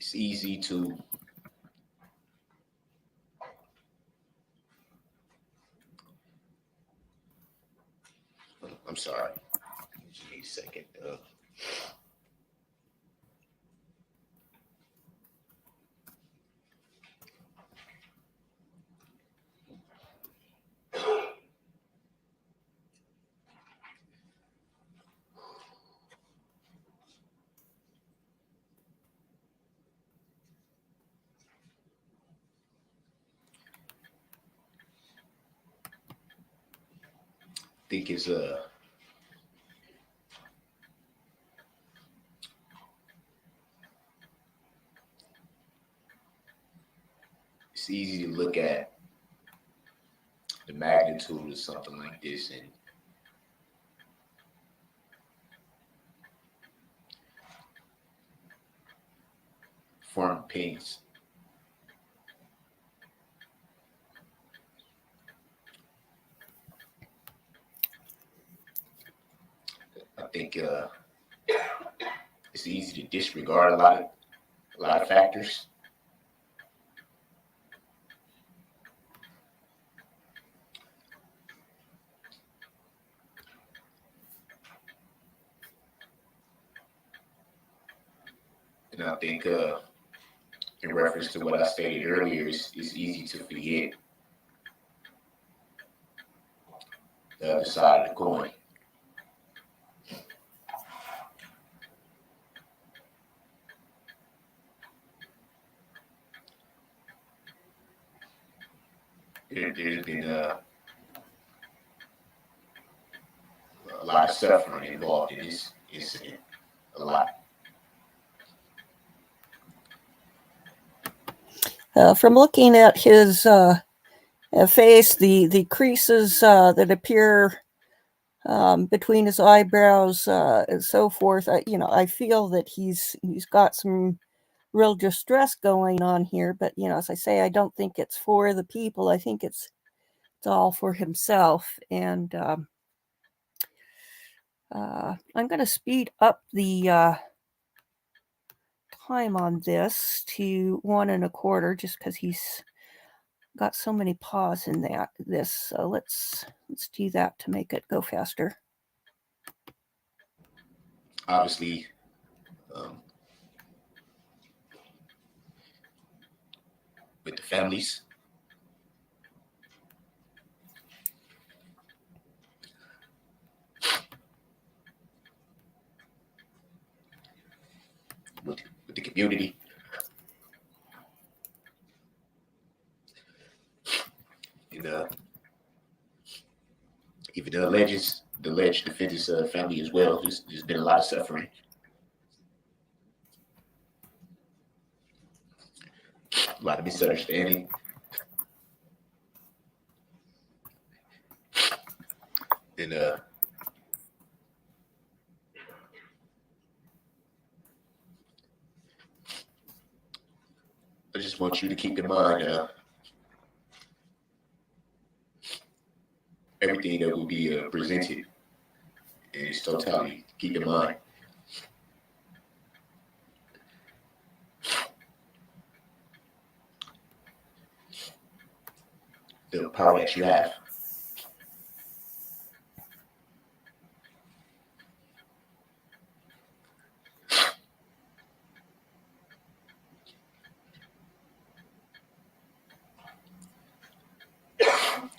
it's easy to I'm sorry. Just need a second. Think it's it's easy to look at the magnitude of something like this and form opinions. I think it's easy to disregard a lot of factors. And I think in reference to what I stated earlier, it's easy to forget the other side of the coin. There's been a lot of suffering involved in this incident, a lot. From looking at his face, the creases that appear between his eyebrows and so forth, I feel that he's got some real distress going on here. But as I say, I don't think it's for the people. I think it's all for himself. And I'm going to speed up the time on this to 1 1/4, just because he's got so many pause in this. So let's do that to make it go faster. Obviously, with the families, with the community, and even the alleged defendant's family as well. There's been a lot of suffering. A lot of misunderstanding. And I just want you to keep in mind everything that will be presented in its totality. Keep in mind. The power that you have.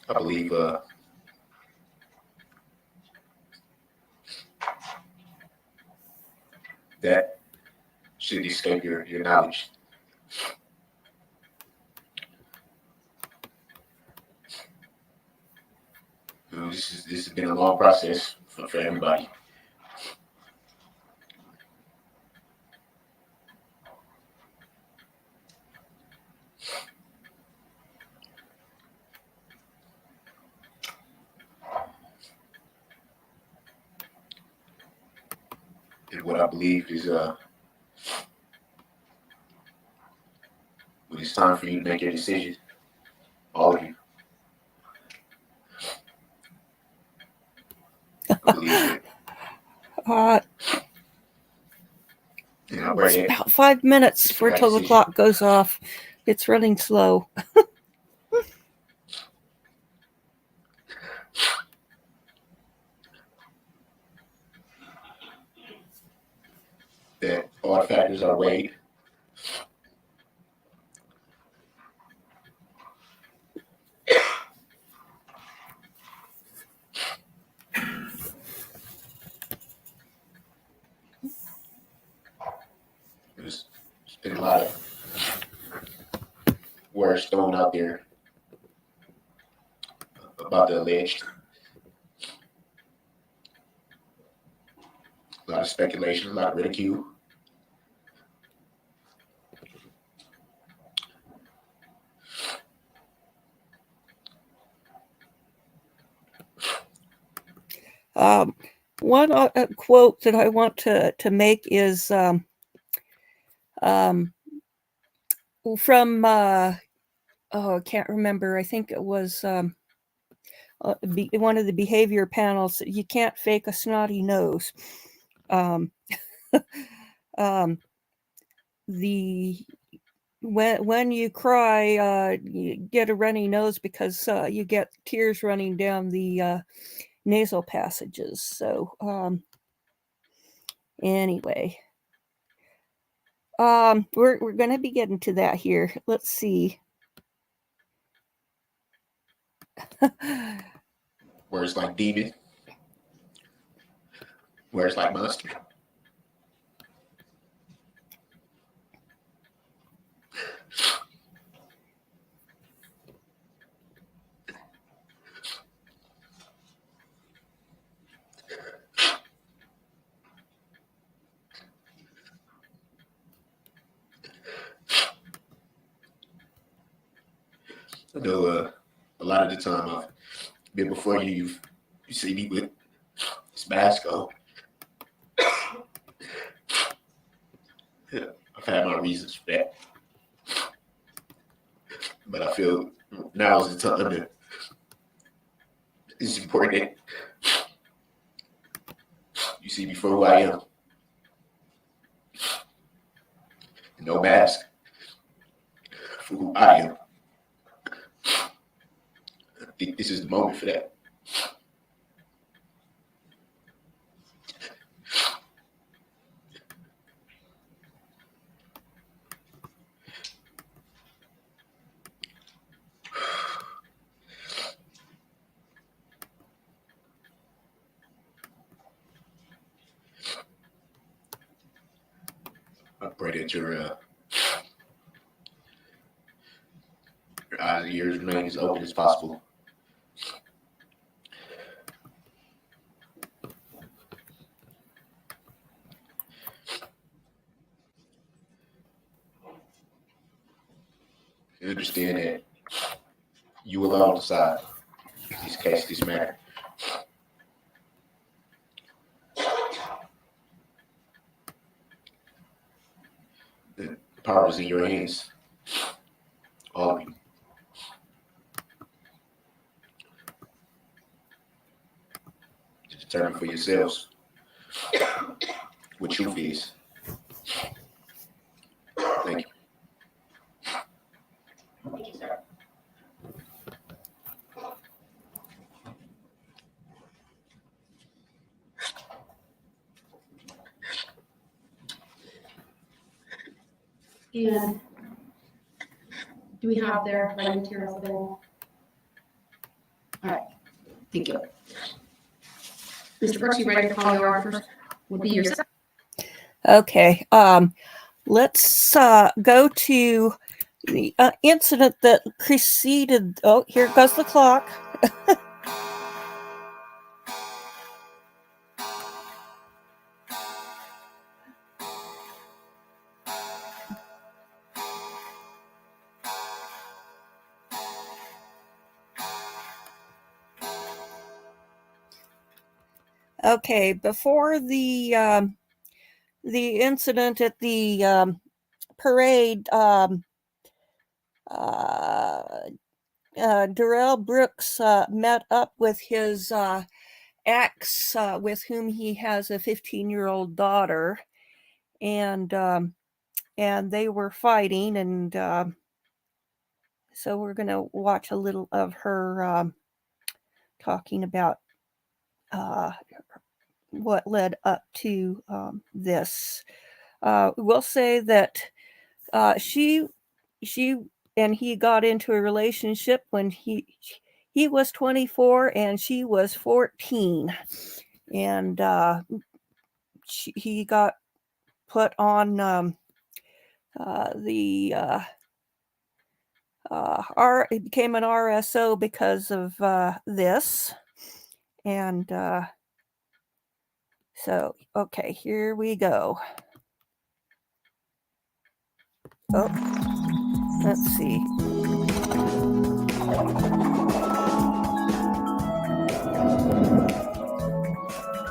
I believe that should escape your knowledge. This has been a long process for everybody. And what I believe is when it's time for you to make your decision, all of you, I believe it. And I It's about 5 minutes till the clock goes off. It's running slow. That all factors are weighed. There's been a lot of words thrown out there about the alleged. A lot of speculation, a lot of ridicule. One quote that I want to make is from I can't remember. I think it was one of the behavior panels. You can't fake a snotty nose. When you cry, you get a runny nose because you get tears running down the nasal passages. So anyway, we're going to be getting to that here. Let's see. Words like demon. Words like monster. I know a lot of the time I've been before you see me with this mask on. I've had my reasons for that. But I feel now is the time that it's important that you see me for who I am. No mask for who I am. I think this is the moment for that. I pray that your eyes and ears remain as open as possible. You understand that you alone decide these cases, this matter. The power is in your hands. All of you. To determine for yourselves what truth is. Thank you. Thank you, sir. And do we have their writing materials available? All right, thank you. Mr. Brooks, you ready to call your first? Would be your second. Okay. Let's go to the incident that preceded. Oh, here goes the clock. Okay, before the incident at the parade, Darrell Brooks met up with his ex, with whom he has a 15-year-old daughter, and they were fighting, and so we're going to watch a little of her talking about what led up to this. We'll say that she and he got into a relationship when he was 24 and she was 14, and he got put on he became an RSO because of this, and so okay, here we go. Oh, let's see.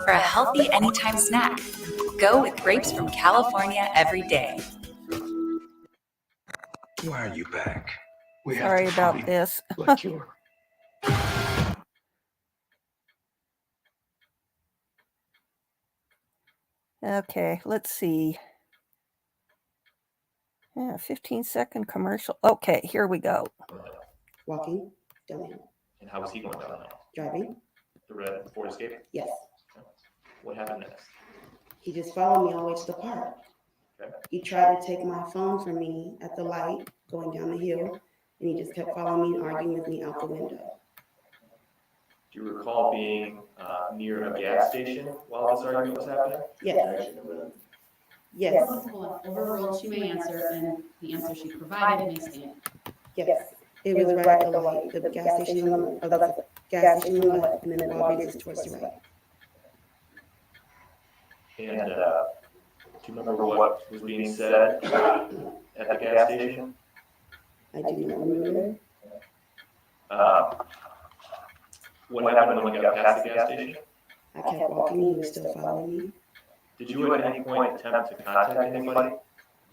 For a healthy anytime snack, go with grapes from California every day. Why are you back? We have Sorry to about find this. like you're Okay, let's see. Yeah, 15-second commercial. Okay, here we go. Walking downhill. And how was he going downhill? Driving. The red Ford Escape? Yes. What happened next? He just followed me all the way to the park. Okay. He tried to take my phone from me at the light going down the hill, and he just kept following me and arguing with me out the window. Do you recall being near a gas station while this argument was happening? Yes. Yes. Overruled, she may answer, and the answer she provided may stand. Yes. It was right at the light, the gas station on the gas station on the left, and then the Walgreens is towards the right. And do you remember what was being said at the gas station? I do not remember. What happened when you got past the gas station? I kept walking, he was still following me. Did you at any point attempt to contact anybody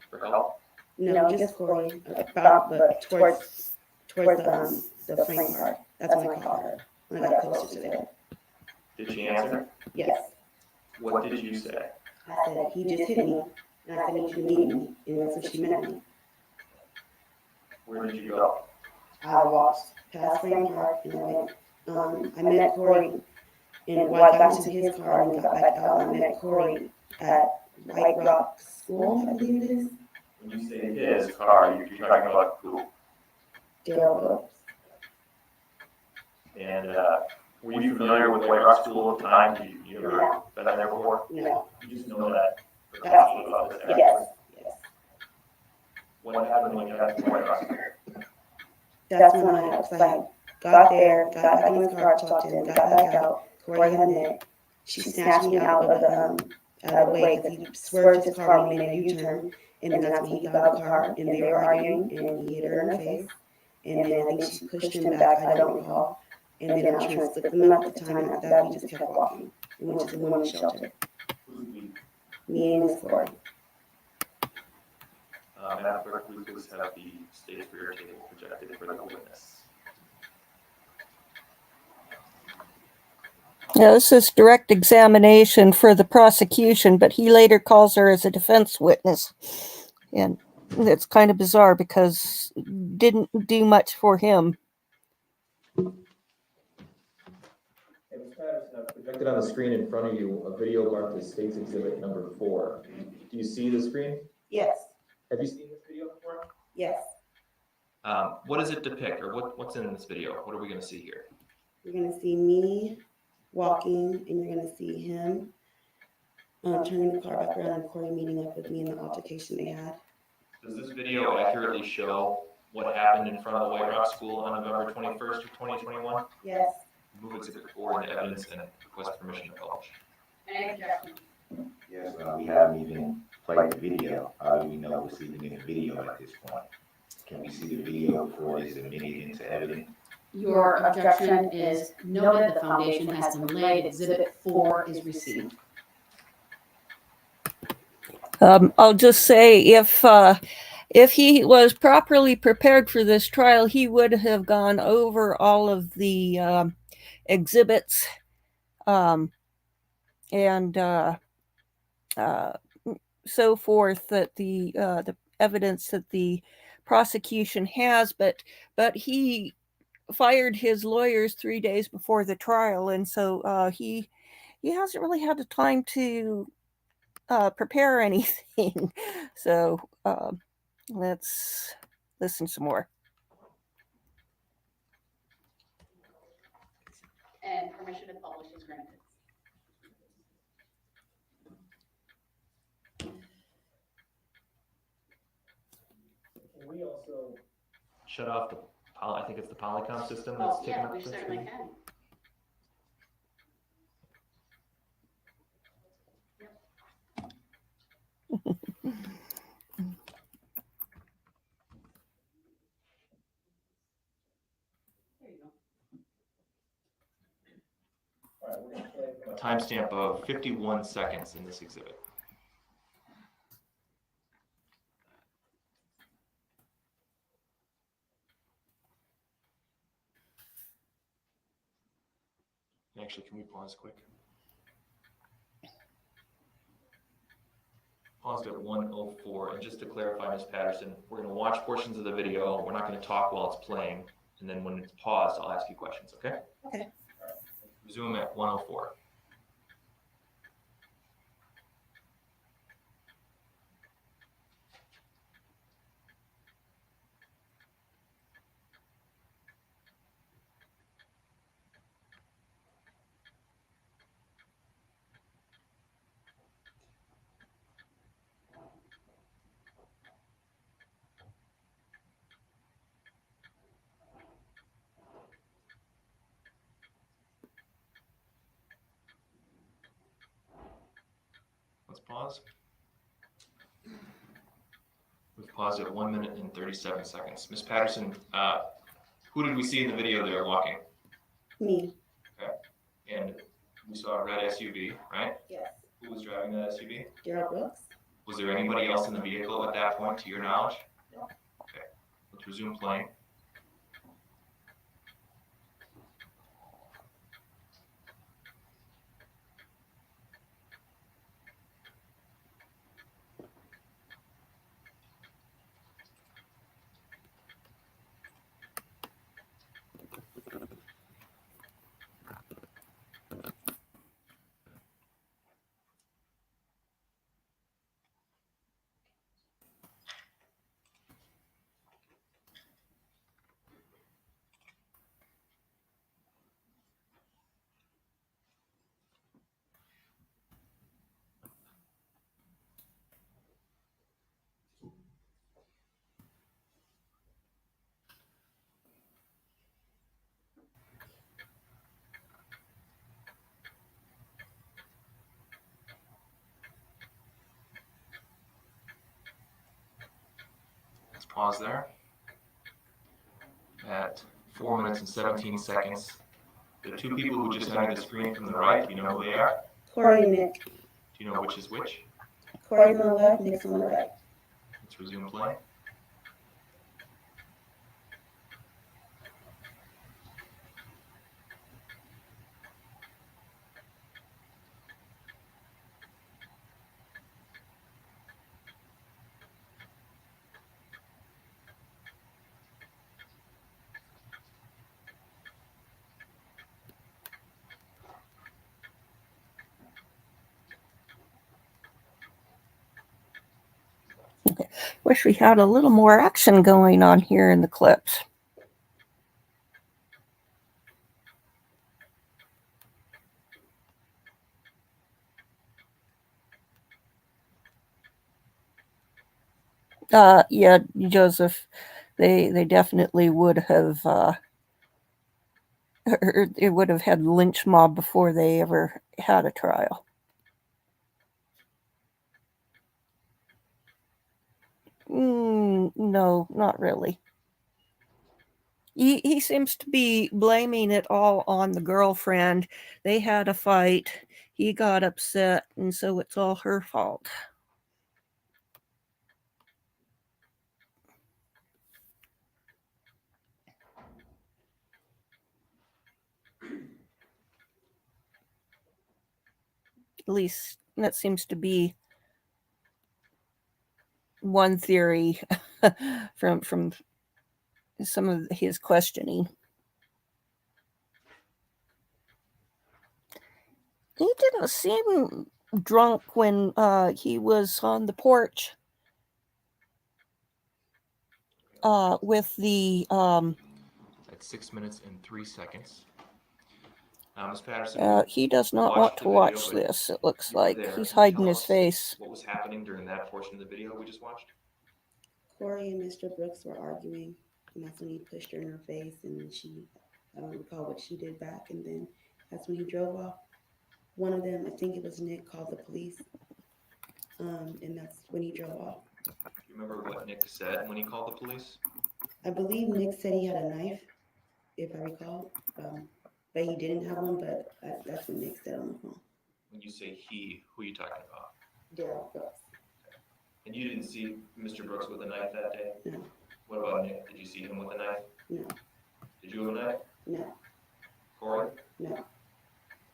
for help? No, just Corey, but towards the frame part. That's when I called her, when I got closer to there. Did she answer? Yes. What did you say? I said, he just hit me, and I said, I need you to meet me, and that's what she met me. Where did you go? I walked past Frame Park, and I met Corey, and I got into his car and got back out, and I met Corey at White Rock School, I believe it is. When you say his car, you're talking about who? Darrell Brooks. And were you familiar with White Rock School at the time? You ever been there before? No. You just know that. Yes. What happened when you got to White Rock School? That's when I got there, got back in his car, talked to him, got back out. Corey had met. She snatched me out of the way because he swerved his car when he made a U-turn. And then that's when he got out of the car, and they were arguing, and he hit her in the face. And then I think she pushed him back, I don't recall. And then I was trying to split them up at the time, and after that, we just kept walking. We went to the women's shelter. Me and Miss Corey. Madam Clerk, please have the stage for your table projected for the witness. Now, this is direct examination for the prosecution, but he later calls her as a defense witness. And it's kind of bizarre because it didn't do much for him. Projected on the screen in front of you, a video marked as State's Exhibit number 4. Do you see the screen? Yes. Have you seen this video before? Yes. What does it depict, or what's in this video? What are we going to see here? You're going to see me walking, and you're going to see him turning the car back around and Corey meeting up with me in the altercation they had. Does this video accurately show what happened in front of the White Rock School on November 21st of 2021? Yes. Move Exhibit 4 into evidence and request permission to publish. Any objection? Yes, we haven't even played the video. How do we know what's even in the video at this point? Can we see the video before it is admitted into evidence? Your objection is noted. The foundation has been laid. Exhibit 4 is received. I'll just say if he was properly prepared for this trial, he would have gone over all of the exhibits and so forth that the evidence that the prosecution has, but he fired his lawyers 3 days before the trial, and so he hasn't really had the time to prepare anything. So let's listen some more. And permission to publish is granted. Can we also shut off the I think it's the Polycom system that's taking Yeah, up we the certainly screen? can. A timestamp of 51 seconds in this exhibit. Actually, can we pause quick? Paused at 1:04, and just to clarify, Ms. Patterson, we're going to watch portions of the video. We're not going to talk while it's playing, and then when it's paused, I'll ask you questions, okay? Okay. Resume at 1:04. Let's pause. We've paused at 1 minute and 37 seconds. Ms. Patterson, who did we see in the video there walking? Me. Okay. And we saw a red SUV, right? Yes. Who was driving that SUV? Darrell Brooks. Was there anybody else in the vehicle at that point, to your knowledge? No. Okay. Let's resume playing. Let's pause there. At 4 minutes and 17 seconds, the two people who just entered the screen from the right, do you know who they are? Corey and Nick. Do you know which is which? Corey's on the left, Nick's on the right. Let's resume play. Wish we had a little more action going on here in the clips. Yeah, Joseph, they definitely would have it would have had lynch mob before they ever had a trial. No, not really. He seems to be blaming it all on the girlfriend. They had a fight. He got upset, and so it's all her fault. At least that seems to be one theory from some of his questioning. He didn't seem drunk when he was on the porch with the At 6 minutes and 3 seconds. Ms. Patterson, he does not want to watch this. It looks like he's hiding his face. What was happening during that portion of the video we just watched? Corey and Mr. Brooks were arguing, and that's when he pushed her in her face, and I don't recall what she did back, and then that's when he drove off. One of them, I think it was Nick, called the police, and that's when he drove off. Do you remember what Nick said when he called the police? I believe Nick said he had a knife, if I recall, but he didn't have one, but that's what Nick said on the phone. When you say he, who are you talking about? Darrell Brooks. And you didn't see Mr. Brooks with a knife that day? No. What about Nick? Did you see him with a knife? No. Did you have a knife? No. Corey? No.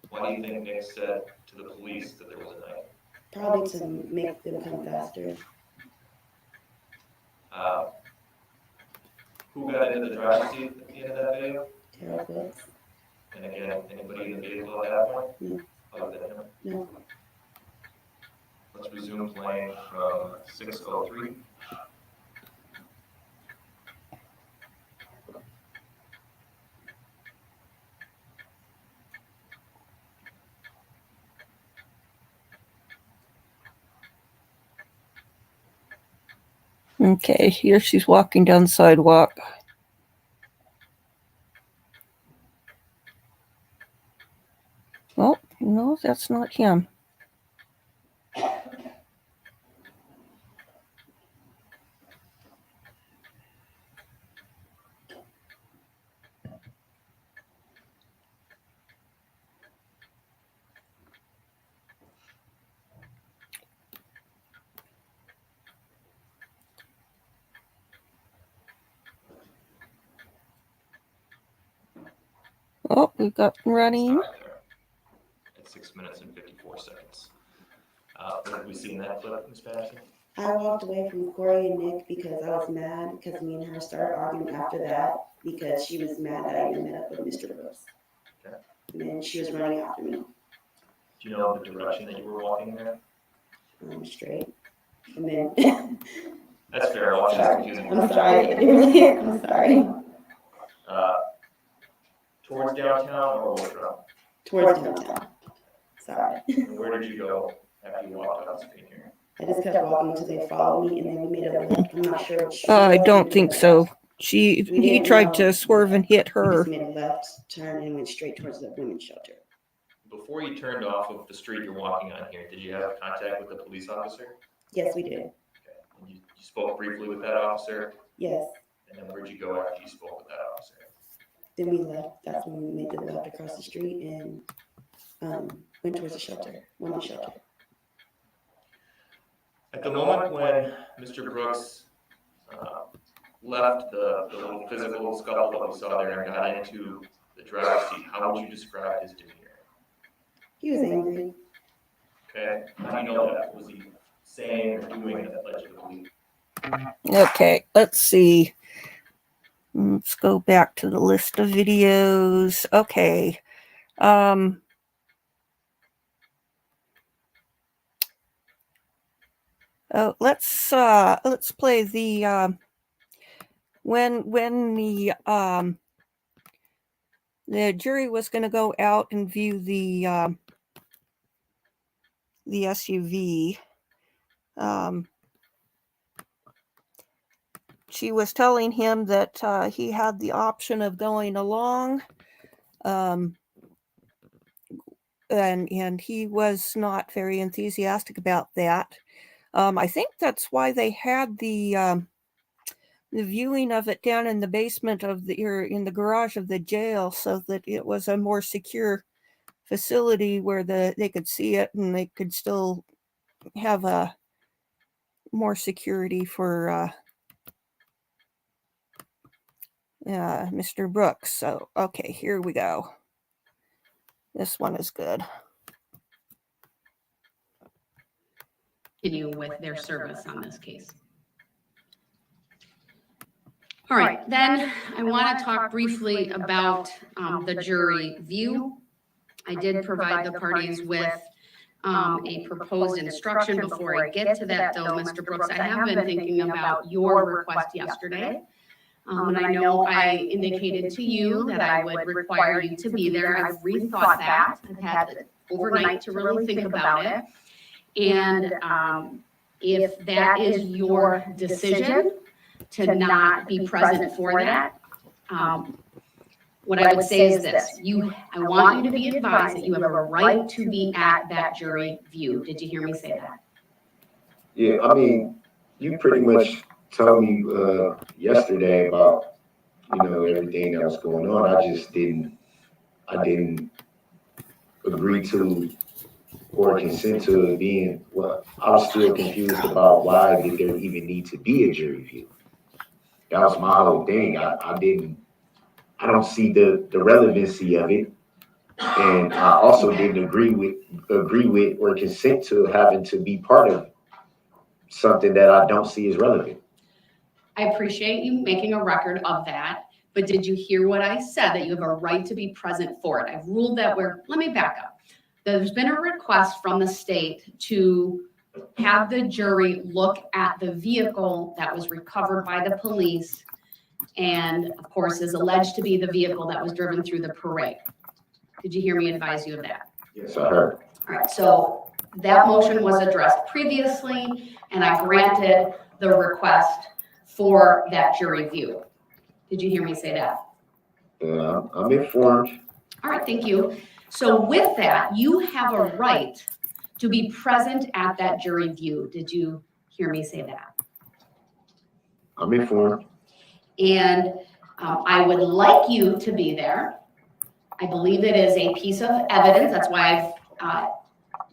Why do you think Nick said to the police that there was a knife? Probably to make them come faster. Who got into the driver's seat at the end of that video? Darrell Brooks. And again, anybody in the vehicle at that point? No. Other than him? No. Let's resume playing from 6:03. Okay, here she's walking down the sidewalk. Oh, no, that's not him. Oh, we've got running. At 6 minutes and 54 seconds. What did we see in that clip, Ms. Patterson? I walked away from Corey and Nick because I was mad because me and her started arguing after that because she was mad that I even met up with Mr. Brooks. Okay. And then she was running after me. Do you know the direction that you were walking there? Straight. And then That's fair. I'll just confusing. I'm sorry. It really is. I'm sorry. Towards downtown or Waukesha? Towards downtown. Sorry. And where did you go after you walked out the screen here? I just kept walking until they followed me, and then we made a left. I'm not sure which. I don't think so. He tried to swerve and hit We her. just made a left turn and went straight towards the women's shelter. Before you turned off of the street you're walking on here, did you have contact with the police officer? Yes, we did. Okay. And you spoke briefly with that officer? Yes. And then where'd you go after you spoke with that officer? Then we left. That's when we made the left across the street and went towards the shelter, women's shelter. At the moment when Mr. Brooks left the little physical scuffle that we saw there and got into the driver's seat, how would you describe his demeanor? He was angry. Okay. How do you know that? Was he saying or doing that led you to believe? Okay, let's see. Let's go back to the list of videos. Okay. Let's play the when the jury was going to go out and view the SUV. She was telling him that he had the option of going along, and he was not very enthusiastic about that. I think that's why they had the viewing of it down in the basement of in the garage of the jail, so that it was a more secure facility where they could see it and they could still have a more security for Mr. Brooks. So, okay, here we go. This one is good. Continue with their service on this case. All right, then I want to talk briefly about the jury view. I did provide the parties with a proposed instruction. Before I get to that though, Mr. Brooks, I have been thinking about your request yesterday. And I know I indicated to you that I would require you to be there. I've rethought that. I've had overnight to really think about it. And if that is your decision to not be present for that, what I would say is this. I want you to be advised that you have a right to be at that jury view. Did you hear me say that? Yeah, I mean, you pretty much told me yesterday about, everything that was going on. I didn't agree to or consent to it being, I was still confused about why did there even need to be a jury view. That was my whole thing. I don't see the relevancy of it. And I also didn't agree with or consent to having to be part of something that I don't see as relevant. I appreciate you making a record of that, but did you hear what I said, that you have a right to be present for it? I've ruled that let me back up. There's been a request from the state to have the jury look at the vehicle that was recovered by the police and, of course, is alleged to be the vehicle that was driven through the parade. Did you hear me advise you of that? Yes, I heard. All right, so that motion was addressed previously, and I granted the request for that jury view. Did you hear me say that? I'm informed. All right, thank you. So with that, you have a right to be present at that jury view. Did you hear me say that? I'm informed. And I would like you to be there. I believe it is a piece of evidence. That's why I've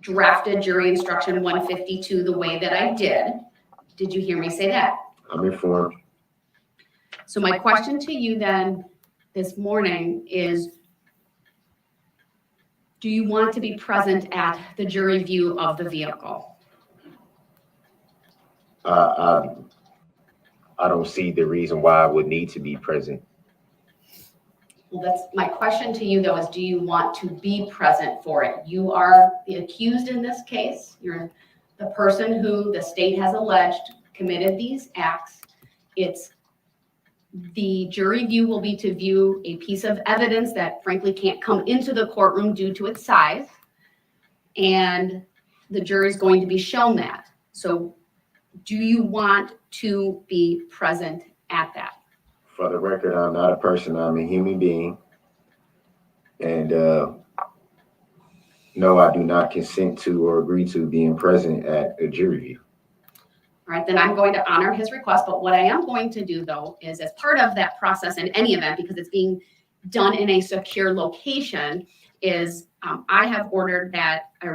drafted jury instruction 152 the way that I did. Did you hear me say that? I'm informed. So my question to you then this morning is, do you want to be present at the jury view of the vehicle? I don't see the reason why I would need to be present. Well, that's my question to you, though, is do you want to be present for it? You are the accused in this case. You're the person who the state has alleged committed these acts. The jury view will be to view a piece of evidence that frankly can't come into the courtroom due to its size. And the jury is going to be shown that. So do you want to be present at that? For the record, I'm not a person. I'm a human being. And no, I do not consent to or agree to being present at a jury view. All right, then I'm going to honor his request. But what I am going to do, though, is as part of that process in any event, because it's being done in a secure location, is I have ordered that I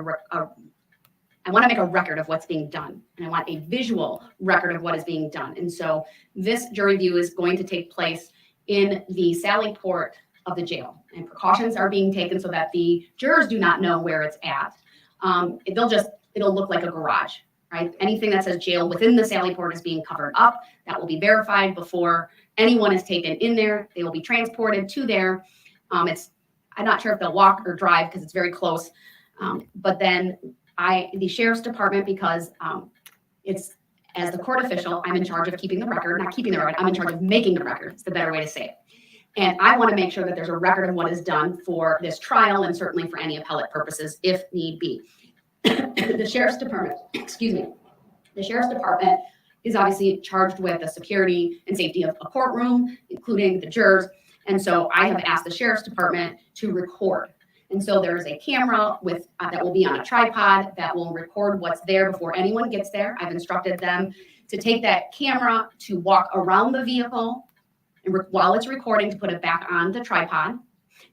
want to make a record of what's being done, and I want a visual record of what is being done. And so this jury view is going to take place in the Sally Port of the jail, and precautions are being taken so that the jurors do not know where it's at. It'll look like a garage, right? Anything that says jail within the Sally Port is being covered up. That will be verified before anyone is taken in there. They will be transported to there. I'm not sure if they'll walk or drive because it's very close. But then the sheriff's department, because it's, as the court official, I'm in charge of keeping the record, not keeping the record, I'm in charge of making the record. It's the better way to say it. And I want to make sure that there's a record of what is done for this trial and certainly for any appellate purposes if need be. The sheriff's department, the sheriff's department is obviously charged with the security and safety of a courtroom, including the jurors. And so I have asked the sheriff's department to record. And so there is a camera that will be on a tripod that will record what's there before anyone gets there. I've instructed them to take that camera to walk around the vehicle and while it's recording to put it back on the tripod.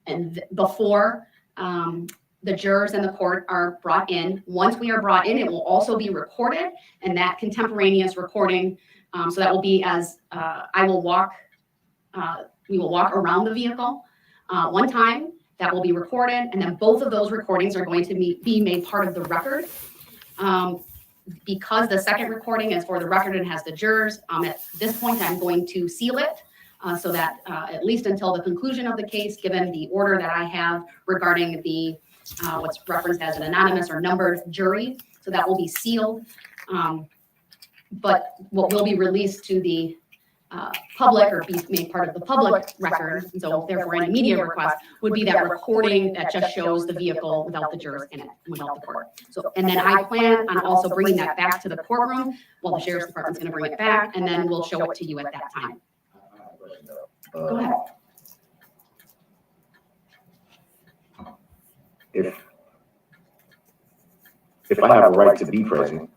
And before the jurors and the court are brought in, once we are brought in, it will also be recorded, and that contemporaneous recording. So that will be as we will walk around the vehicle one time. That will be recorded, and then both of those recordings are going to be made part of the record. Because the second recording is for the record and has the jurors, at this point I'm going to seal it so that at least until the conclusion of the case, given the order that I have regarding the what's referenced as an anonymous or numbered jury, so that will be sealed. But what will be released to the public or be made part of the public record, and so therefore any media request would be that recording that just shows the vehicle without the jurors in it, without the court. So, and then I plan on also bringing that back to the courtroom. Well, the sheriff's department's going to bring it back, and then we'll show it to you at that time. Go ahead. If I have a right to be present,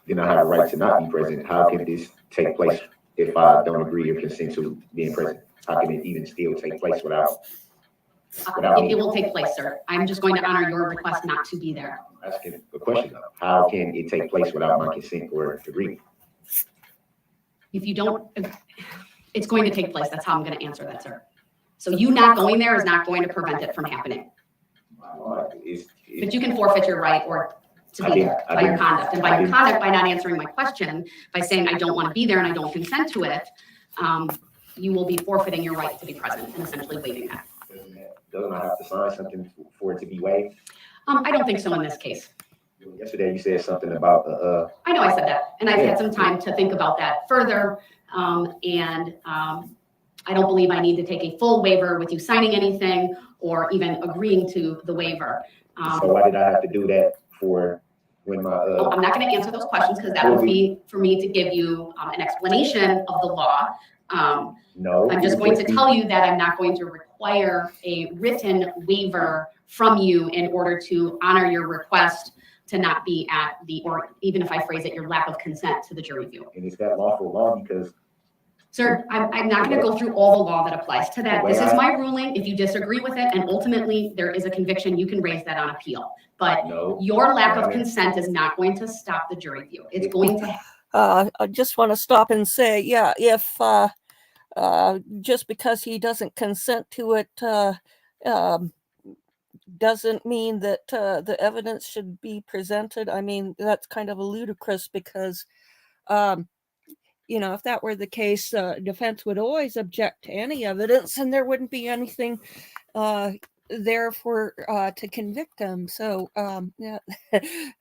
then I have a right to not be present. How can this take place if I don't agree or consent to being present? How can it even still take place without It will take place, sir. I'm just going to honor your request not to be there. I'm asking a question though. How can it take place without my consent or agreement? If you don't, it's going to take place. That's how I'm going to answer that, sir. So you not going there is not going to prevent it from happening. But you can forfeit your right or to be there by your conduct. And by your conduct, by not answering my question, by saying I don't want to be there and I don't consent to it, you will be forfeiting your right to be present and essentially waiving that. Doesn't I have to sign something for it to be waived? I don't think so in this case. Yesterday you said something about I know I said that, and I've had some time to think about that further. I don't believe I need to take a full waiver with you signing anything or even agreeing to the waiver. So why did I have to do that for when my I'm not going to answer those questions because that would be for me to give you an explanation of the law. No, I'm just going to tell you that I'm not going to require a written waiver from you in order to honor your request to not be at the, or even if I phrase it, your lack of consent to the jury view. And is that lawful law? Because sir, I'm not going to go through all the law that applies to that. This is my ruling. If you disagree with it and ultimately there is a conviction, you can raise that on appeal. But your lack of consent is not going to stop the jury view. It's going to. I just want to stop and say, yeah, if just because he doesn't consent to it doesn't mean that the evidence should be presented. I mean, that's kind of a ludicrous because, you know, if that were the case, defense would always object to any evidence and there wouldn't be anything there for to convict them. So yeah,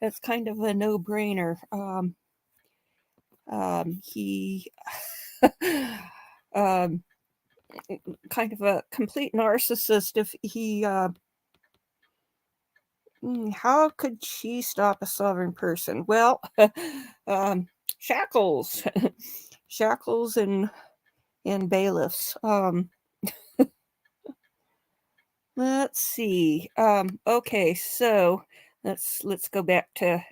that's kind of a no-brainer. He kind of a complete narcissist if he how could she stop a sovereign person? Well, shackles shackles and bailiffs. Let's see. Okay, so let's go back to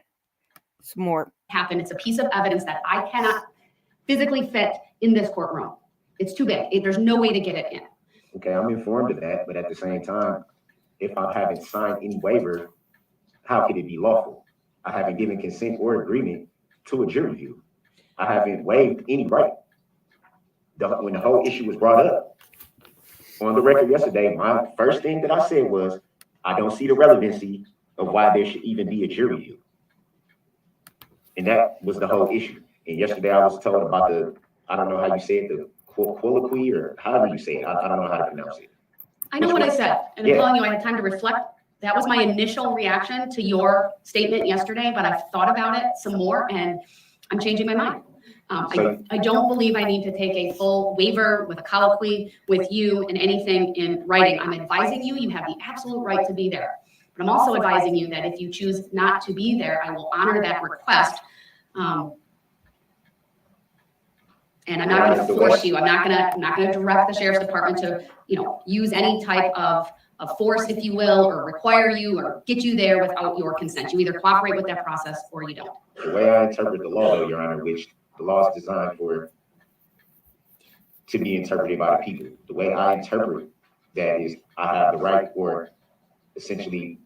some more. Happen. It's a piece of evidence that I cannot physically fit in this courtroom. It's too big. There's no way to get it in. Okay, I'm informed of that, but at the same time, if I haven't signed any waiver, how could it be lawful? I haven't given consent or agreement to a jury view. I haven't waived any right. When the whole issue was brought up on the record yesterday, my first thing that I said was, I don't see the relevancy of why there should even be a jury view. And that was the whole issue. And yesterday I was told about the, I don't know how you say it, the colloquy or however you say it. I don't know how to pronounce it. I know what I said, and I'm telling you, I had time to reflect. That was my initial reaction to your statement yesterday, but I've thought about it some more and I'm changing my mind. I don't believe I need to take a full waiver with a colloquy with you and anything in writing. I'm advising you, you have the absolute right to be there. But I'm also advising you that if you choose not to be there, I will honor that request. And I'm not going to force you. I'm not going to direct the sheriff's department to, you know, use any type of force, if you will, or require you or get you there without your consent. You either cooperate with that process or you don't. The way I interpret the law, though, Your Honor, which the law is designed to be interpreted by the people. The way I interpret that is I have the right or essentially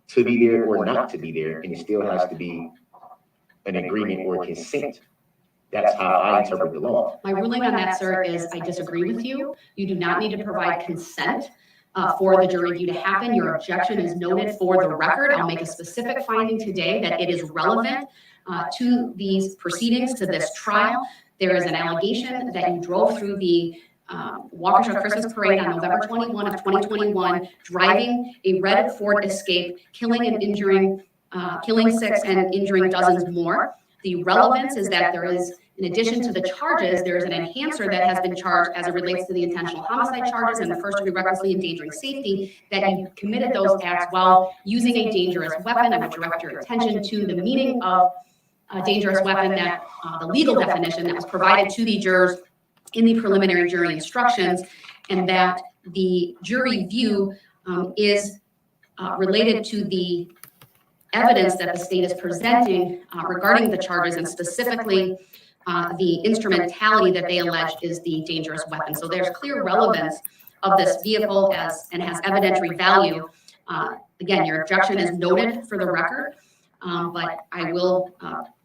to be there or not to be there, and it still has to be an agreement or consent. That's how I interpret the law. My ruling on that, sir, is I disagree with you. You do not need to provide consent for the jury view to happen. Your objection is noted for the record. I'll make a specific finding today that it is relevant to these proceedings, to this trial. There is an allegation that you drove through the Waukesha Christmas Parade on November 21 of 2021, driving a red Ford Escape, killing 6 and injuring dozens more. The relevance is that there is, in addition to the charges, there is an enhancer that has been charged as it relates to the intentional homicide charges and the first degree recklessly endangering safety, that you committed those acts while using a dangerous weapon. I would direct your attention to the meaning of a dangerous weapon, that the legal definition that was provided to the jurors in the preliminary jury instructions, and that the jury view is related to the evidence that the state is presenting regarding the charges, and specifically the instrumentality that they allege is the dangerous weapon. So there's clear relevance of this vehicle and has evidentiary value. Again, your objection is noted for the record, but I will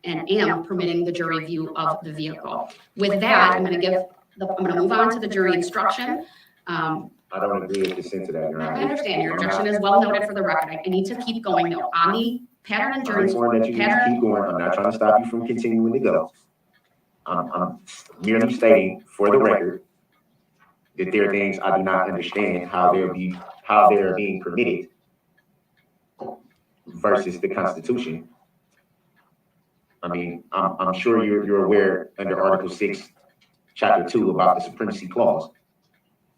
and am permitting the jury view of the vehicle. With that, I'm going to move on to the jury instruction. I don't agree with consent to that, Your Honor. I understand your objection is well noted for the record. I need to keep going though on the pattern and jury. I'm informed that you need to keep going. I'm not trying to stop you from continuing to go. I'm merely stating for the record that there are things I do not understand how they are being permitted versus the Constitution. I mean, I'm sure you're aware under Article 6, Chapter 2 about the Supremacy Clause,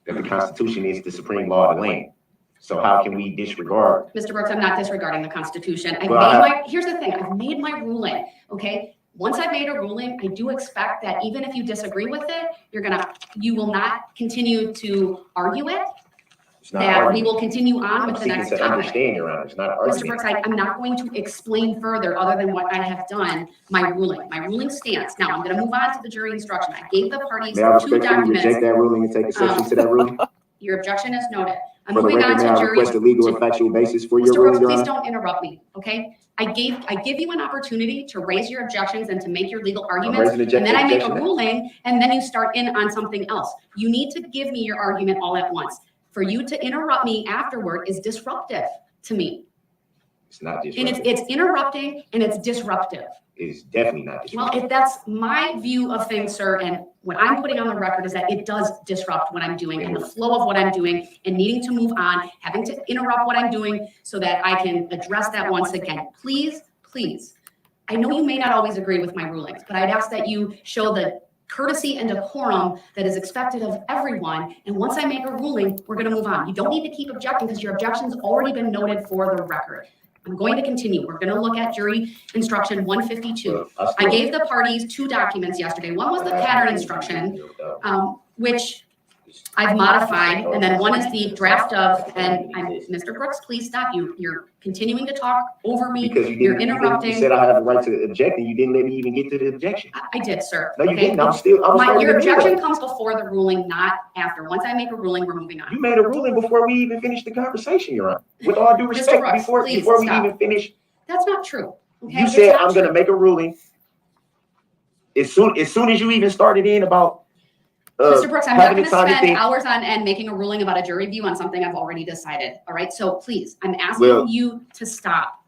that the Constitution is the supreme law of the land. So how can we disregard? Mr. Brooks, I'm not disregarding the Constitution. Here's the thing, I've made my ruling, okay? Once I've made a ruling, I do expect that even if you disagree with it, you will not continue to argue it. We will continue on with the next topic. Understand, Your Honor, it's not an argument. Mr. Brooks, I'm not going to explain further other than what I have done, my ruling. My ruling stands. Now, I'm going to move on to the jury instruction. I gave the parties 2 documents. May I respectfully reject that ruling and take exception to that ruling? Your objection is noted. I'm For the moving on record, to may I jury. request a legal and factual basis for your Mr. ruling, Brooks, Your please Honor? don't interrupt me, okay? I give you an opportunity to raise your objections and to make your legal arguments, and then I make a ruling, and then you start in on something else. You need to give me your argument all at once. For you to interrupt me afterward is disruptive to me. It's not disruptive. And it's interrupting and it's disruptive. It's definitely not disruptive. Well, if that's my view of things, sir, and what I'm putting on the record is that it does disrupt what I'm doing and the flow of what I'm doing, and needing to move on, having to interrupt what I'm doing so that I can address that once again. Please, please. I know you may not always agree with my rulings, but I'd ask that you show the courtesy and decorum that is expected of everyone. And once I make a ruling, we're going to move on. You don't need to keep objecting because your objection's already been noted for the record. I'm going to continue. We're going to look at jury instruction 152. I gave the parties 2 documents yesterday. One was the pattern instruction, which I've modified, and then one is the draft of, and Mr. Brooks, please stop. You're continuing to talk over me. Because you're interrupting. You said I have the right to object, and you didn't let me even get to the objection. I did, sir. No, you Okay? didn't. Your objection comes before the ruling, not after. Once I make a ruling, we're moving on. You made a ruling before we even finished the conversation, Your Honor. With all due respect, Brooks, before we even finished. That's not true. Okay? You said I'm going to make a ruling as soon as you even started in about Mr. Brooks, I'm not going to time spend hours on end making a ruling about a jury view on something I've already decided. All right. So please, I'm asking you to stop.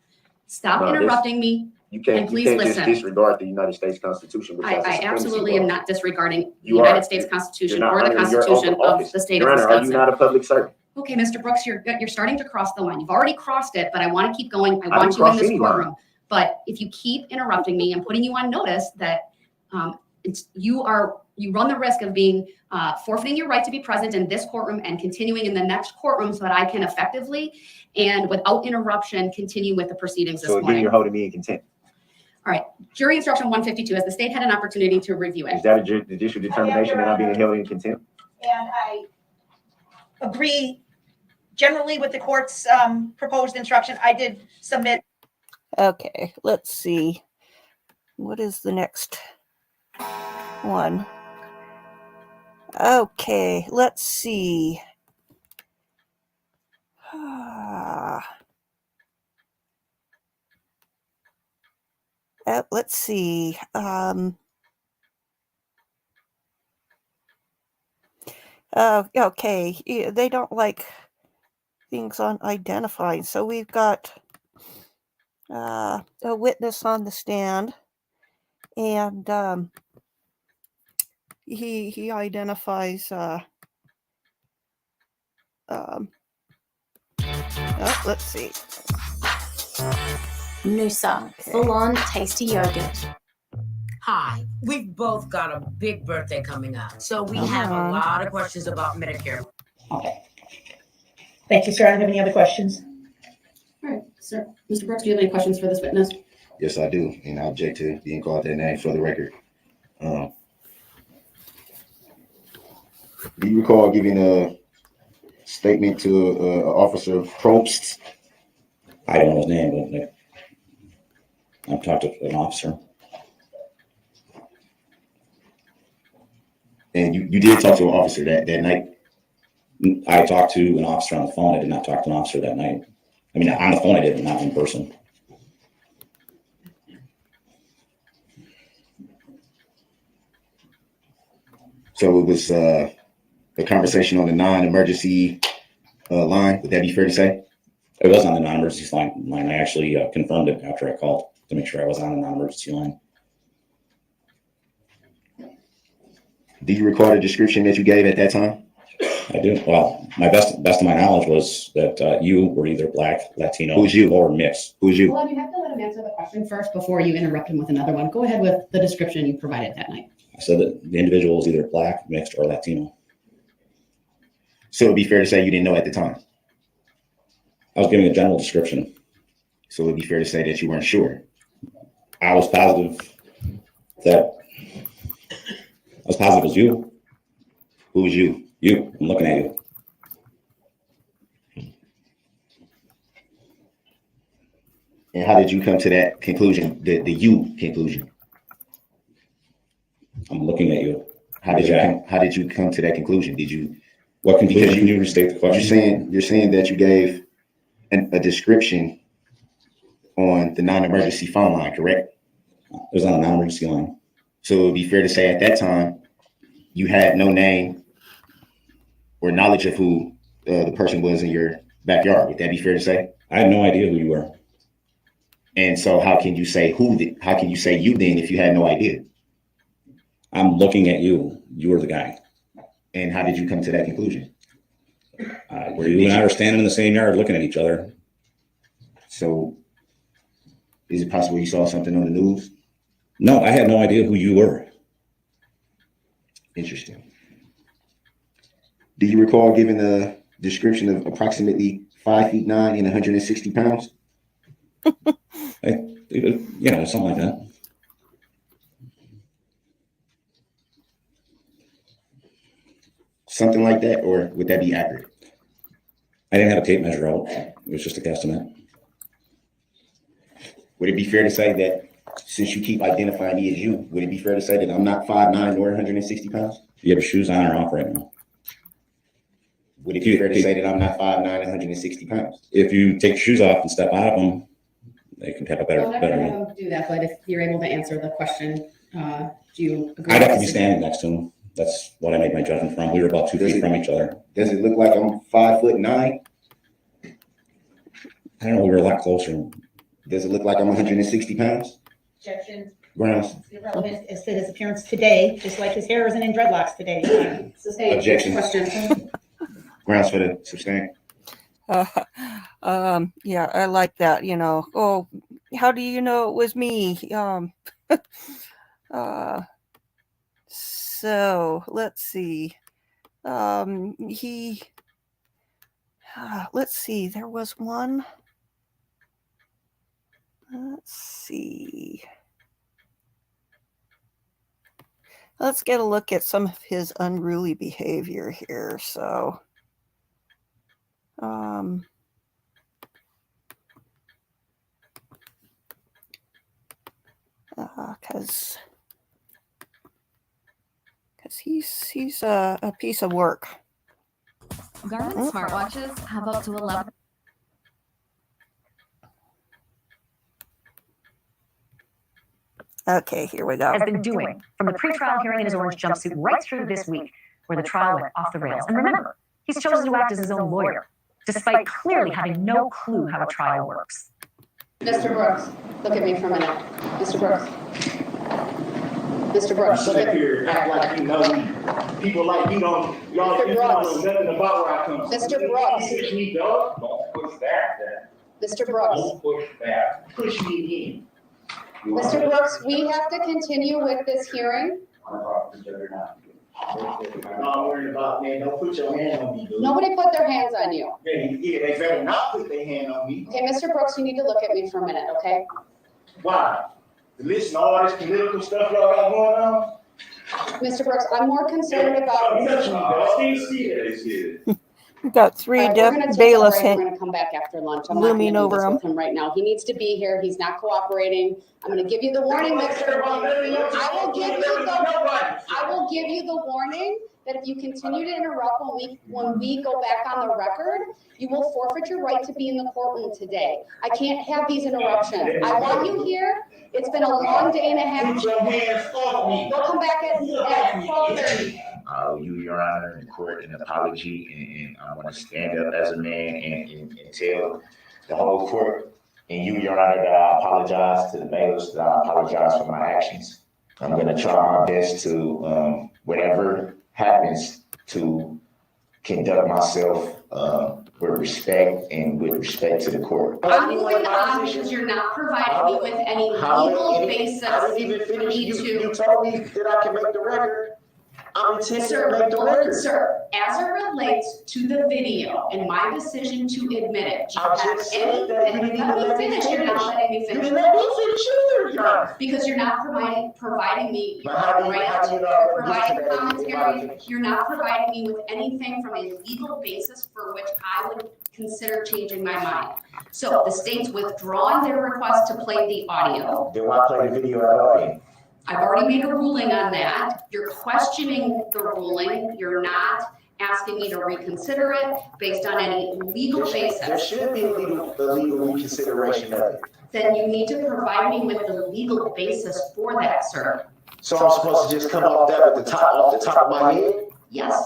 Stop interrupting me. You can't listen. just disregard the United States Constitution. Which I absolutely am not disregarding the You United are. States Constitution You're not or the honoring your oath Constitution of of office. the state Your of Honor, are you Wisconsin. not a public servant? Okay, Mr. Brooks, you're starting to cross the line. You've already crossed it, but I want to keep going. I I want didn't you in cross this any line. courtroom. But if you keep interrupting me and putting you on notice that you run the risk of being forfeiting your right to be present in this courtroom and continuing in the next courtroom so that I can effectively and without interruption continue with the proceedings this So again, morning. you're holding me in contempt. All right, jury instruction 152, as the state had an opportunity to review it. Is that a judicial determination that I'm being held in contempt? And I agree generally with the court's proposed instruction. I did submit. Okay, let's see. What is the next one? Okay, let's see. Let's see. Okay, they don't like things on identifying. So we've got a witness on the stand, and he identifies let's see. Noosa, full-on tasty yogurt. Hi, we've both got a big birthday coming up, so we have a lot of questions about Medicare. Okay. Thank you, sir. I don't have any other questions. All right, sir. Mr. Brooks, do you have any questions for this witness? Yes, I do, and I object to being called that name for the record. Do you recall giving a statement to Officer Probst? I don't know his name, but I've talked to an officer. And you did talk to an officer that night? I talked to an officer on the phone. I did not talk to an officer that night. I mean, on the phone I did, but not in person. So it was a conversation on the non-emergency line. Would that be fair to say? It was on the non-emergency line. I actually confirmed it after I called to make sure I was on the non-emergency line. Do you recall the description that you gave at that time? I do. Well, my best of my knowledge was that you were either Black, Latino, Who's you? or mixed. Who's you? Well, you have to let him answer the question first before you interrupt him with another one. Go ahead with the description you provided that night. I said that the individual was either Black, mixed, or Latino. So it'd be fair to say you didn't know at the time? I was giving a general description. So it'd be fair to say that you weren't sure? I was positive that it was you. Who was you? You. I'm looking at you. And how did you come to that conclusion, the you conclusion? I'm looking at you. How did you come to that conclusion? Did you? What conclusion? Can you restate the question? You're saying that you gave a description on the non-emergency phone line, correct? It was on a non-emergency line. So it would be fair to say at that time you had no name or knowledge of who the person was in your backyard. Would that be fair to say? I had no idea who you were. And so how can you say how can you say you then if you had no idea? I'm looking at you. You were the guy. And how did you come to that conclusion? You and I were standing in the same yard looking at each other. So is it possible you saw something on the news? No, I had no idea who you were. Interesting. Do you recall giving a description of approximately 5'9" and 160 pounds? Something like that. Something like that, or would that be accurate? I didn't have a tape measure out. It was just a guesstimate. Would it be fair to say that since you keep identifying me as you, would it be fair to say that I'm not 5'9" nor 160 pounds? You have your shoes on or off right now? Would it be fair to say that I'm not 5'9" and 160 pounds? If you take your shoes off and step out of them, they can have a better. I'm not going to do that, but if you're able to answer the question, do you agree? I'd have to be standing next to him. That's what I made my judgment from. We were about 2 feet from each other. Does it look like I'm 5'9"? I don't know. We were a lot closer. Does it look like I'm 160 pounds? Objection. Grounds. Irrelevant as to his appearance today, just like his hair isn't in dreadlocks today. Objection. Question. Grounds for the sustain. Yeah, I like that. Oh, how do you know it was me? So let's see. Let's see. There was one. Let's see. Let's get a look at some of his unruly behavior here. So, because he's a piece of work. Garmin smartwatches have up to 11. Okay, here we go. Has been doing from the pretrial hearing in his orange jumpsuit right through this week, where the trial went off the rails. And remember, he's chosen to act as his own lawyer, despite clearly having no clue how a trial works. Mr. Brooks, look at me for a minute. Mr. Brooks. Mr. Brooks, You look sit at here, act like you know me. People like you don't, y'all Mr. you don't Brooks. know nothing about where I come from. Mr. Brooks. Push me, dog. Don't push back then. Mr. Brooks. Don't push back. Push me again. You want Mr. me? Brooks, we have to continue with this hearing. I'm not worried about, man, don't put your hand on me, dude. Nobody put their hands on you. Yeah, they better not put their hand on me. Okay, Mr. Brooks, you need to look at me for a minute, okay? Why? To listen to all this political stuff y'all got going on? Mr. Brooks, I'm more concerned about. We've got three All right, we're gonna take a bailiffs break. We're gonna come back after lunch. I'm not looming gonna do over this him. with him right now. He needs to be here. He's not cooperating. I'm gonna give you the warning, Mr. I will give you the warning that if you continue to interrupt when we go back on the record, you will forfeit your right to be in the courtroom today. I can't have these interruptions. I want you here. It's been a long day and a half. Put your hands off me. We'll come back at 12:30. I owe you, Your Honor, in court an apology, and I want to stand up as a man and tell the whole court and you, Your Honor, that I apologize to the bailiffs, that I apologize for my actions. I'm going to try my best to, whatever happens, to conduct myself with respect and with respect to the court. I'm moving on because you're not providing me with any legal basis I didn't even for finish. me to. You told me that I can make the record. I'm intending to make the record. Sir, as it relates to the video and my decision to admit it, I just said that you didn't even let me finish. You're not letting me You finish. didn't let me finish either, Your Honor. Because you're not providing me But how do you providing commentary. You're not providing me with anything from a legal basis for which I would consider changing my mind. So the state's withdrawn their request to play the audio. Then why play the video at all then? I've already made a ruling on that. You're questioning the ruling. You're not asking me to reconsider it based on any legal basis. There should be a legal reconsideration of it. Then you need to provide me with the legal basis for that, sir. So I'm supposed to just come off that with off the top of my head? Yes.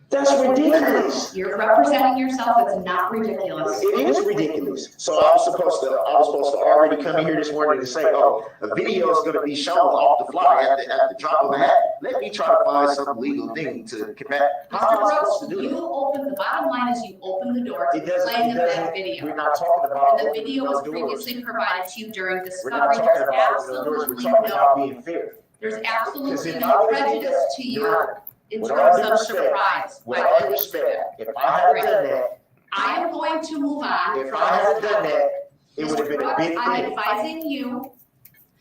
That's ridiculous. You're representing yourself. It's not ridiculous. It is ridiculous. So I was supposed to already come in here this morning and say, oh, a video is going to be shown off the fly at the drop of a hat. Let me try to find some legal thing to combat. How am I supposed to do it? The bottom line is you open the door to playing of that video. We're not talking about And the video was previously provided to you during We're not discovery. talking There's about the doors. We're absolutely talking about no, being fair. there's absolutely If no I prejudice to you in with all terms due of respect, surprise. with all due respect, if I hadn't done that, I am going to move on. if I hadn't done that, it would have been a big I'm thing. advising you.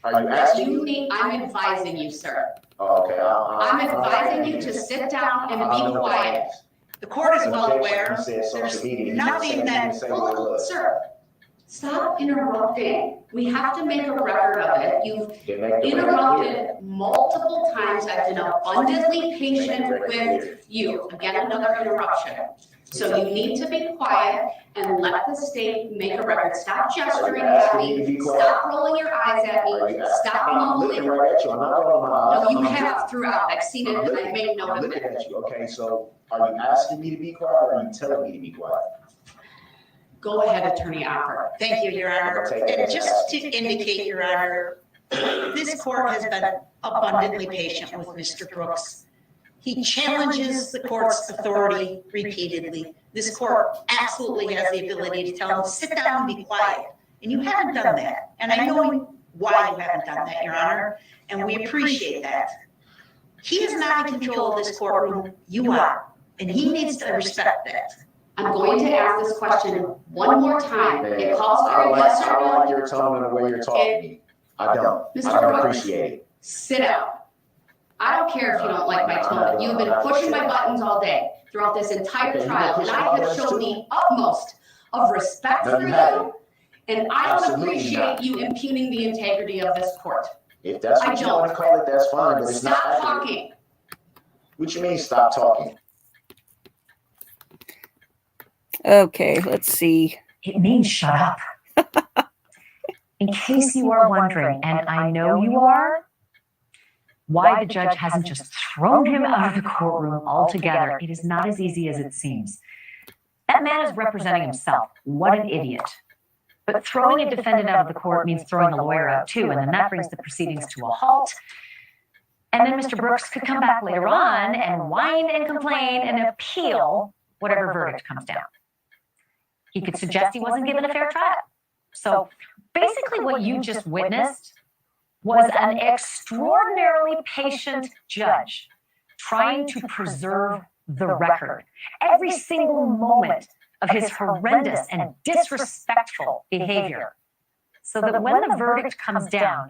Are you asking me? I'm advising you, sir. Oh, okay. I'm advising you to sit down and be quiet. The court is well aware. You said social media. nothing that- Well, sir, stop interrupting. We have to make a record of it. You've interrupted multiple times. I've been abundantly patient with you. Again, another interruption. So you need to be quiet and let the state make a record. Stop gesturing at me. Stop rolling your eyes at me. Stop I'm looking mumbling. right at you. I'm not rolling my eyes. No, you have throughout. I've seen it and I've made note I'm of looking it. at you. Okay, so are you asking me to be quiet or are you telling me to be quiet? Go ahead, Attorney Opper. Thank you, Your Honor. And just to indicate, Your Honor, this court has been abundantly patient with Mr. Brooks. He challenges the court's authority repeatedly. This court absolutely has the ability to tell him, sit down and be quiet. And you haven't done that. And I know why you haven't done that, Your Honor, and we appreciate that. He is not in control of this courtroom. You are. And he needs to respect that. I'm going to ask this question one more time. It calls for a yes or I don't no. like your tone and the way you're talking to me. I don't. Mr. I don't Brooks. appreciate it. Sit down. I don't care if you don't like my tone. You've been pushing my buttons all day throughout this entire trial, and I have shown the utmost of respect No, for you you, haven't. and I don't Absolutely appreciate not. you impugning the integrity of this court. If that's I what you want to don't. call it, that's fine, but it's not Stop accurate. talking. What you mean, stop talking? Okay, let's see. It means shut up. In case you are wondering, and I know you are, why the judge hasn't just thrown him out of the courtroom altogether, it is not as easy as it seems. That man is representing himself. What an idiot. But throwing a defendant out of the court means throwing the lawyer out too, and then that brings the proceedings to a halt. And then Mr. Brooks could come back later on and whine and complain and appeal whatever verdict comes down. He could suggest he wasn't given a fair trial. So basically what you just witnessed was an extraordinarily patient judge trying to preserve the record. Every single moment of his horrendous and disrespectful behavior. So that when the verdict comes down,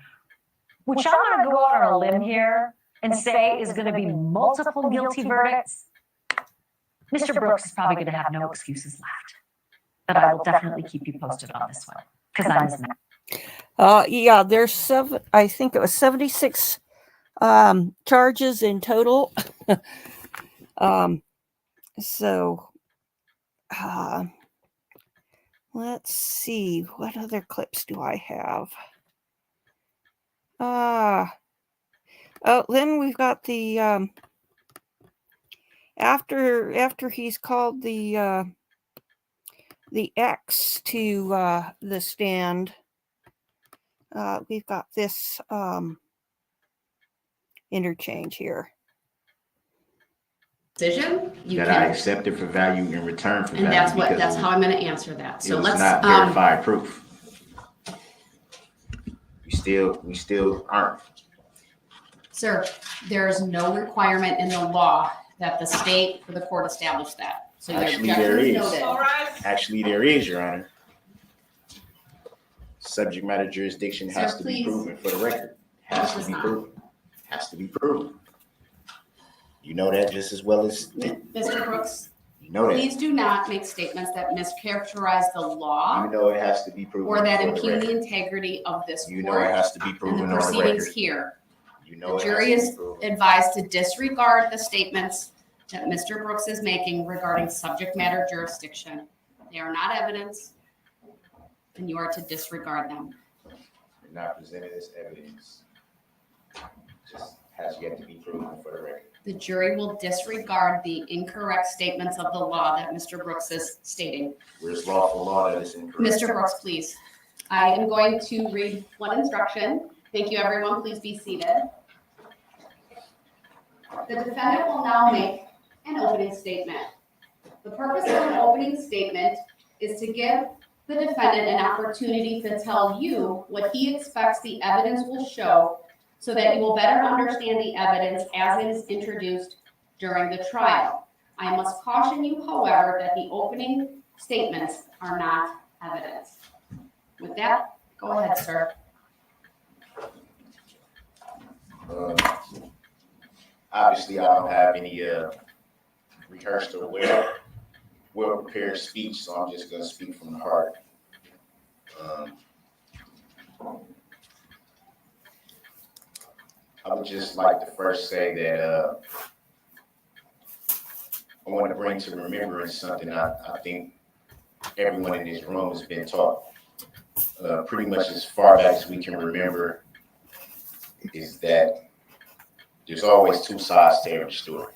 which I'm going to go out on a limb here and say is going to be multiple guilty verdicts, Mr. Brooks is probably going to have no excuses left. But I will definitely keep you posted on this one because I'm his man. Yeah, there's I think it was 76 charges in total. So let's see, what other clips do I have? Oh, then we've got the after he's called the ex to the stand. We've got this interchange here. Decision, you that can, I accepted for value in return for and value. that's how I'm going to answer that. So it was let's not verified proof. We still aren't. Sir, there is no requirement in the law that the state or the court establish that. So Actually, your there objection is. noted. Actually, there is, Your Honor. Subject matter jurisdiction has Sir, to please. be proven for the record. Has to be proven. Has to be proven. You know that just as well as Mr. Brooks, you know that. please do not make statements that mischaracterize the law You know it has to be proven or that for the impugn the record. integrity of this You court know it has to be and proven the on the proceedings record. here. You know The it jury has to is be proven. advised to disregard the statements that Mr. Brooks is making regarding subject matter jurisdiction. They are not evidence, and you are to disregard them. They're not presented as evidence. Just has yet to be proven for the record. The jury will disregard the incorrect statements of the law that Mr. Brooks is stating. Where's lawful law that is incorrect? Mr. Brooks, please. I am going to read one instruction. Thank you, everyone. Please be seated. The defendant will now make an opening statement. The purpose of an opening statement is to give the defendant an opportunity to tell you what he expects the evidence will show so that you will better understand the evidence as it is introduced during the trial. I must caution you, however, that the opening statements are not evidence. With that, go ahead, sir. Obviously, I don't have any rehearsed or well-prepared speech, so I'm just going to speak from the heart. I would just like to first say that I want to bring to remembrance something I think everyone in this room has been taught pretty much as far back as we can remember, is that there's always two sides to every story.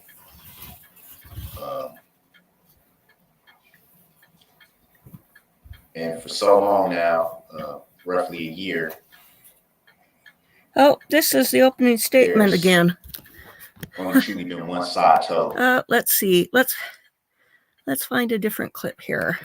And for so long now, roughly a year. Oh, this is the opening statement again. Only truly been one side told. Let's see. Let's find a different clip here.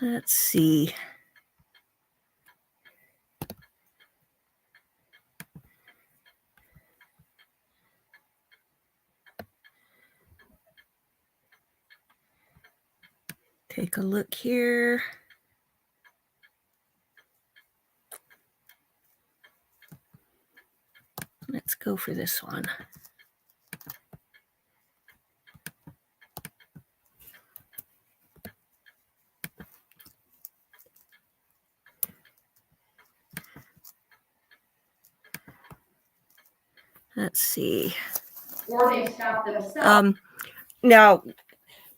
Let's see. Take a look here. Let's go for this one. Let's see. Or they stop themselves. Now,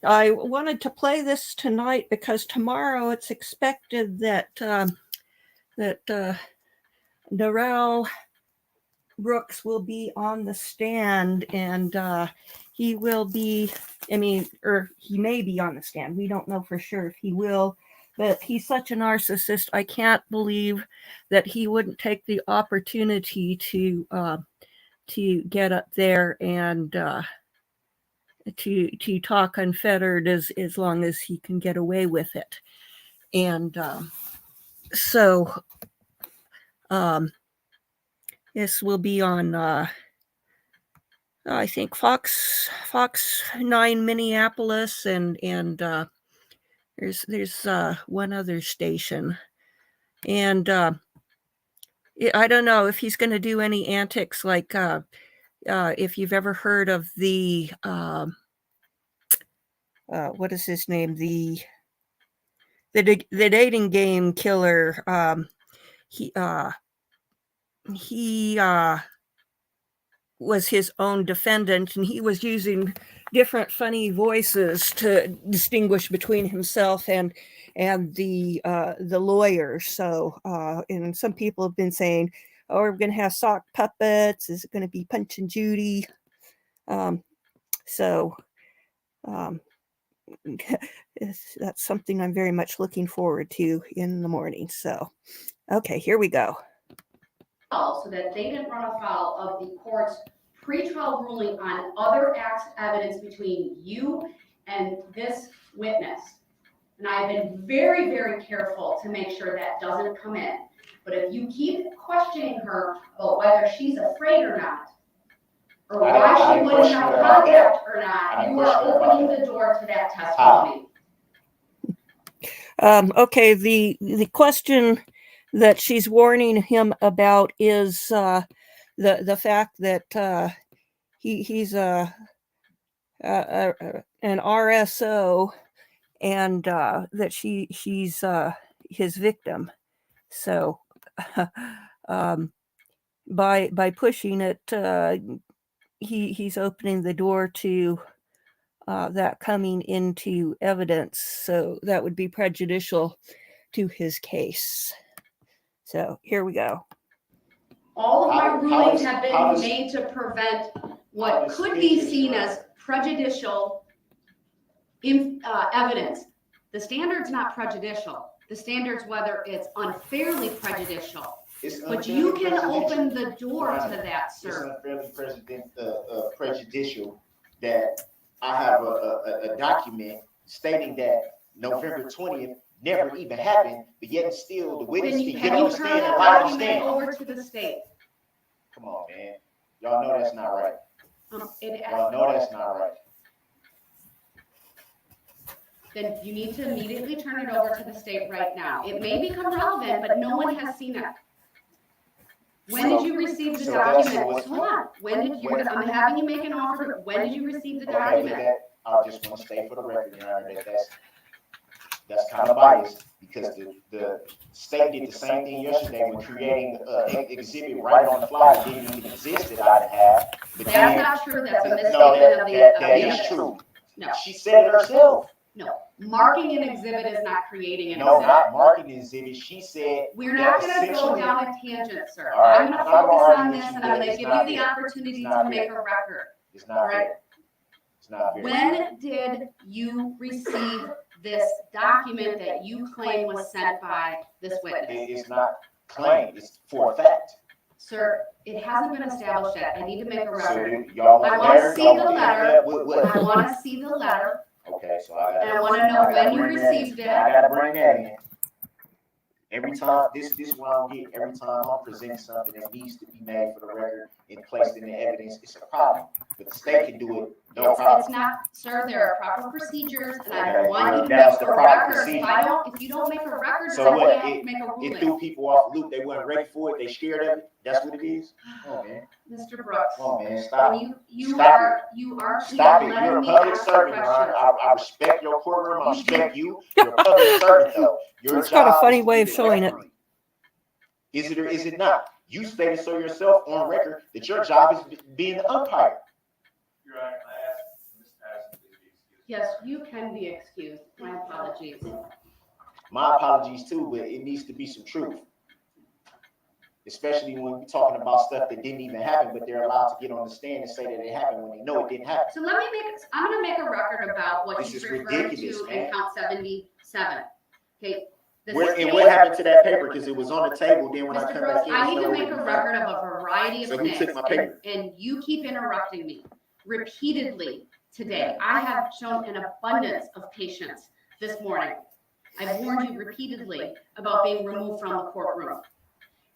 I wanted to play this tonight because tomorrow it's expected that Darrell Brooks will be on the stand, and he will be, or he may be on the stand. We don't know for sure if he will, but he's such a narcissist. I can't believe that he wouldn't take the opportunity to get up there and to talk unfettered as long as he can get away with it. And so this will be on I think Fox 9 Minneapolis, and there's one other station, and I don't know if he's going to do any antics like if you've ever heard of the what is his name, the dating game killer. He was his own defendant, and he was using different funny voices to distinguish between himself and the lawyer. So and some people have been saying, oh, we're going to have sock puppets. Is it going to be Punch and Judy? That's something I'm very much looking forward to in the morning. So, okay, here we go. So that they didn't run afoul of the court's pretrial ruling on other acts of evidence between you and this witness. And I've been very, very careful to make sure that doesn't come in. But if you keep questioning her about whether she's afraid or not, or why she wouldn't have contact or not, you are opening the door to that testimony. Okay, the question that she's warning him about is the fact that he's an RSO, and that she's his victim. So by pushing it, he's opening the door to that coming into evidence. So that would be prejudicial to his case. So here we go. All of my rulings have been made to prevent what could be seen as prejudicial evidence. The standard's not prejudicial. The standard's whether it's unfairly prejudicial. But you can open the door to that, sir. It's unfairly prejudicial that I have a document stating that November 20th never even happened, but yet still the witness can get on the stand and lie on the stand. Over to the state. Come on, man. Y'all know that's not right. Y'all know that's not right. Then you need to immediately turn it over to the state right now. It may become relevant, but no one has seen it. When did you receive the document? Hold on. When did you? I'm having you make an offer. When did you receive the document? I just want to state for the record, Your Honor, that's kind of biased, because the state did the same thing yesterday when creating an exhibit right on the fly that didn't even exist that I have. But that's not true. That's a misstatement of the that is true. No, she said it herself. No, marking an exhibit is not creating an exhibit. No, not marking an exhibit. She said. We're not going to go down a tangent, sir. Right, I'm going to focus on this, and I'm going to give you the opportunity to make a record. It's not right. It's not fair. When did you receive this document that you claim was sent by this witness? It's not claimed. It's for a fact. Sir, it hasn't been established yet. I need to make a record. So I want to see the letter. I want to see the letter. Okay, so and I want to know when you received it. I gotta bring that in. Every time, this what I don't get. Every time I'm presenting something that needs to be made for the record and placed in the evidence, it's a problem. But the state can do it, no problem. It's not, sir. There are proper procedures, and I want you to make a record. If you don't make a record, so what? Can't make a ruling. It threw people off the loop. They weren't ready for it. They scared of it. That's what it is. Oh man. Mr. Brooks. Oh man, stop. You are stop it. You're a public servant, Ron. I respect your courtroom. I respect you. You're a public servant, though. It's got a funny way of showing it. Is it or is it not? You stated so yourself on record that your job is being the umpire. Your Honor, I ask Ms. Patterson to be excused. Yes, you can be excused. My apologies. My apologies too, but it needs to be some truth. especially when we're talking about stuff that didn't even happen, but they're allowed to get on the stand and say that it happened when they know it didn't happen. So I'm going to make a record about what This he's is referring ridiculous, to man. in count 77. Okay. And what happened to that paper? Because it was on the table. Then when I come back in, I need to make a record of a variety of so who things. took my paper? And you keep interrupting me repeatedly today. I have shown an abundance of patience this morning. I've warned you repeatedly about being removed from the courtroom.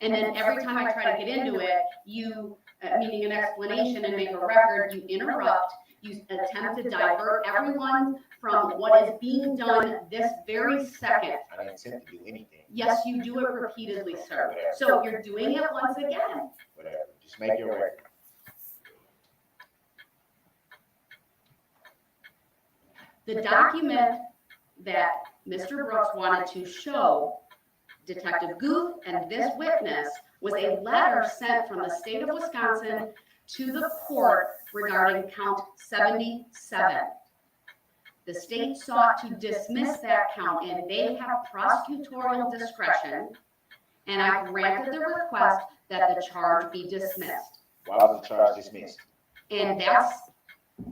And then every time I try to get into it, you, needing an explanation and make a record, you interrupt, you attempt to divert everyone from what is being done this very second. I didn't attempt to do anything. Yes, you do it repeatedly, sir. So you're doing it once again. Whatever. Just make your record. The document that Mr. Brooks wanted to show Detective Guth and this witness was a letter sent from the state of Wisconsin to the court regarding count 77. The state sought to dismiss that count, and they have prosecutorial discretion, and I granted the request that the charge be dismissed. Why was the charge dismissed? And that's,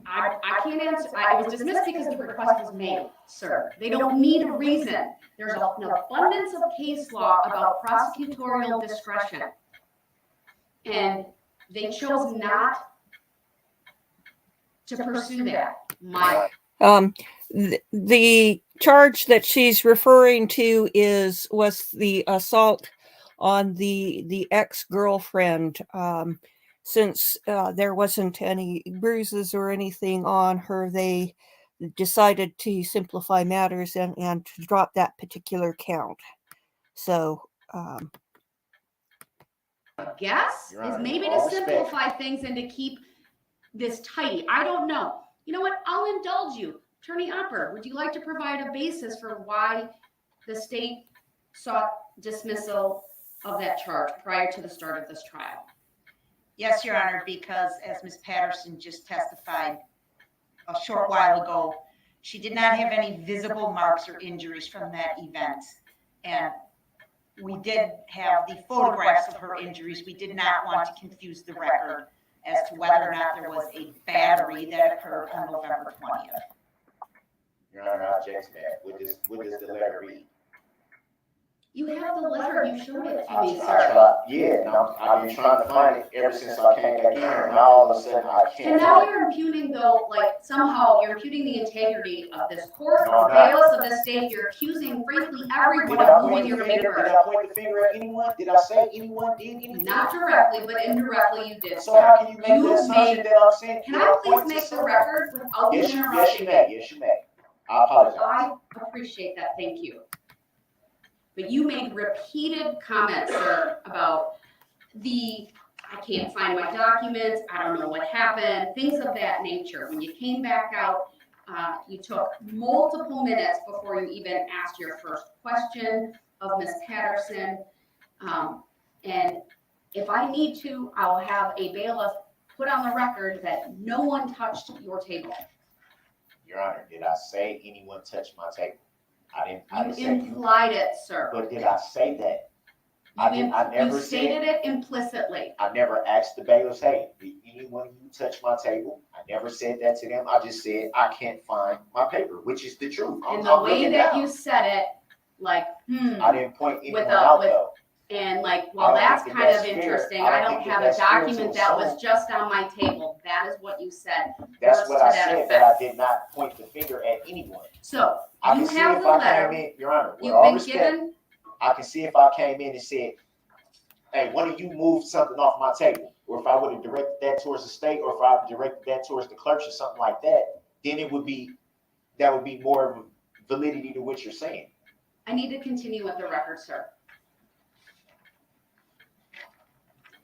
I can't answer. It was dismissed because the request was made, sir. They don't need a reason. There's an abundance of case law about prosecutorial discretion. And they chose not to pursue that. The charge that she's referring to was the assault on the ex-girlfriend. Since there wasn't any bruises or anything on her, they decided to simplify matters and to drop that particular count. So, guess is maybe to simplify things and to keep this tidy. I don't know. You know what? I'll indulge you. Attorney Upper, would you like to provide a basis for why the state sought dismissal of that charge prior to the start of this trial? Yes, Your Honor, because as Ms. Patterson just testified a short while ago, she did not have any visible marks or injuries from that event. And we did have the photographs of her injuries. We did not want to confuse the record as to whether or not there was a battery that occurred on November 20th. Your Honor, I object to that. What does the letter read? You have the letter. You showed it to me, I sir. tried, yeah, and I've been trying to find it ever since I came back in here, and now all of a sudden I can't. And now you're impugning, though, like somehow you're impugning the integrity of this court, of bailiffs of this state. You're accusing, frankly, everyone of moving your paper. Did I point the finger at anyone? Did I say anyone did anything? Not directly, but indirectly you did. So how can you make the assumption that I'm saying? Can I please make the record without Yes, interrupting? yes, you may. Yes, you may. I apologize. I appreciate that. Thank you. But you made repeated comments, sir, about I can't find my documents, I don't know what happened, things of that nature. When you came back out, you took multiple minutes before you even asked your first question of Ms. Patterson. And if I need to, I'll have a bailiff put on the record that no one touched your table. Your Honor, did I say anyone touched my table? I didn't You say implied it, sir. But did I say that? I never You stated it implicitly. I never asked the bailiffs, hey, did anyone of you touch my table? I never said that to them. I just said, I can't find my paper, which is the truth. And the way that you said it, like, I didn't point anyone out, though. And like, well, that's kind of interesting. I don't have a document that was just on my table. That is what you said. That's what I said, but I did not point the finger at anyone. So I you can see have if the I letter. came in, Your Honor, with You've all been respect, given. I can see if I came in and said, hey, one of you moved something off my table, or if I would have directed that towards the state, or if I directed that towards the clerks or something like that, then that would be more of a validity to what you're saying. I need to continue with the record, sir.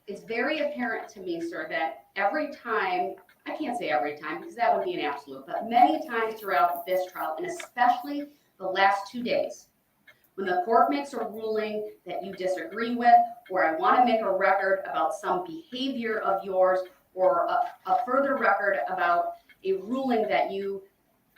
It's very apparent to me, sir, that every time, I can't say every time because that would be an absolute, but many times throughout this trial, and especially the last 2 days, when the court makes a ruling that you disagree with, or I want to make a record about some behavior of yours, or a further record about a ruling that you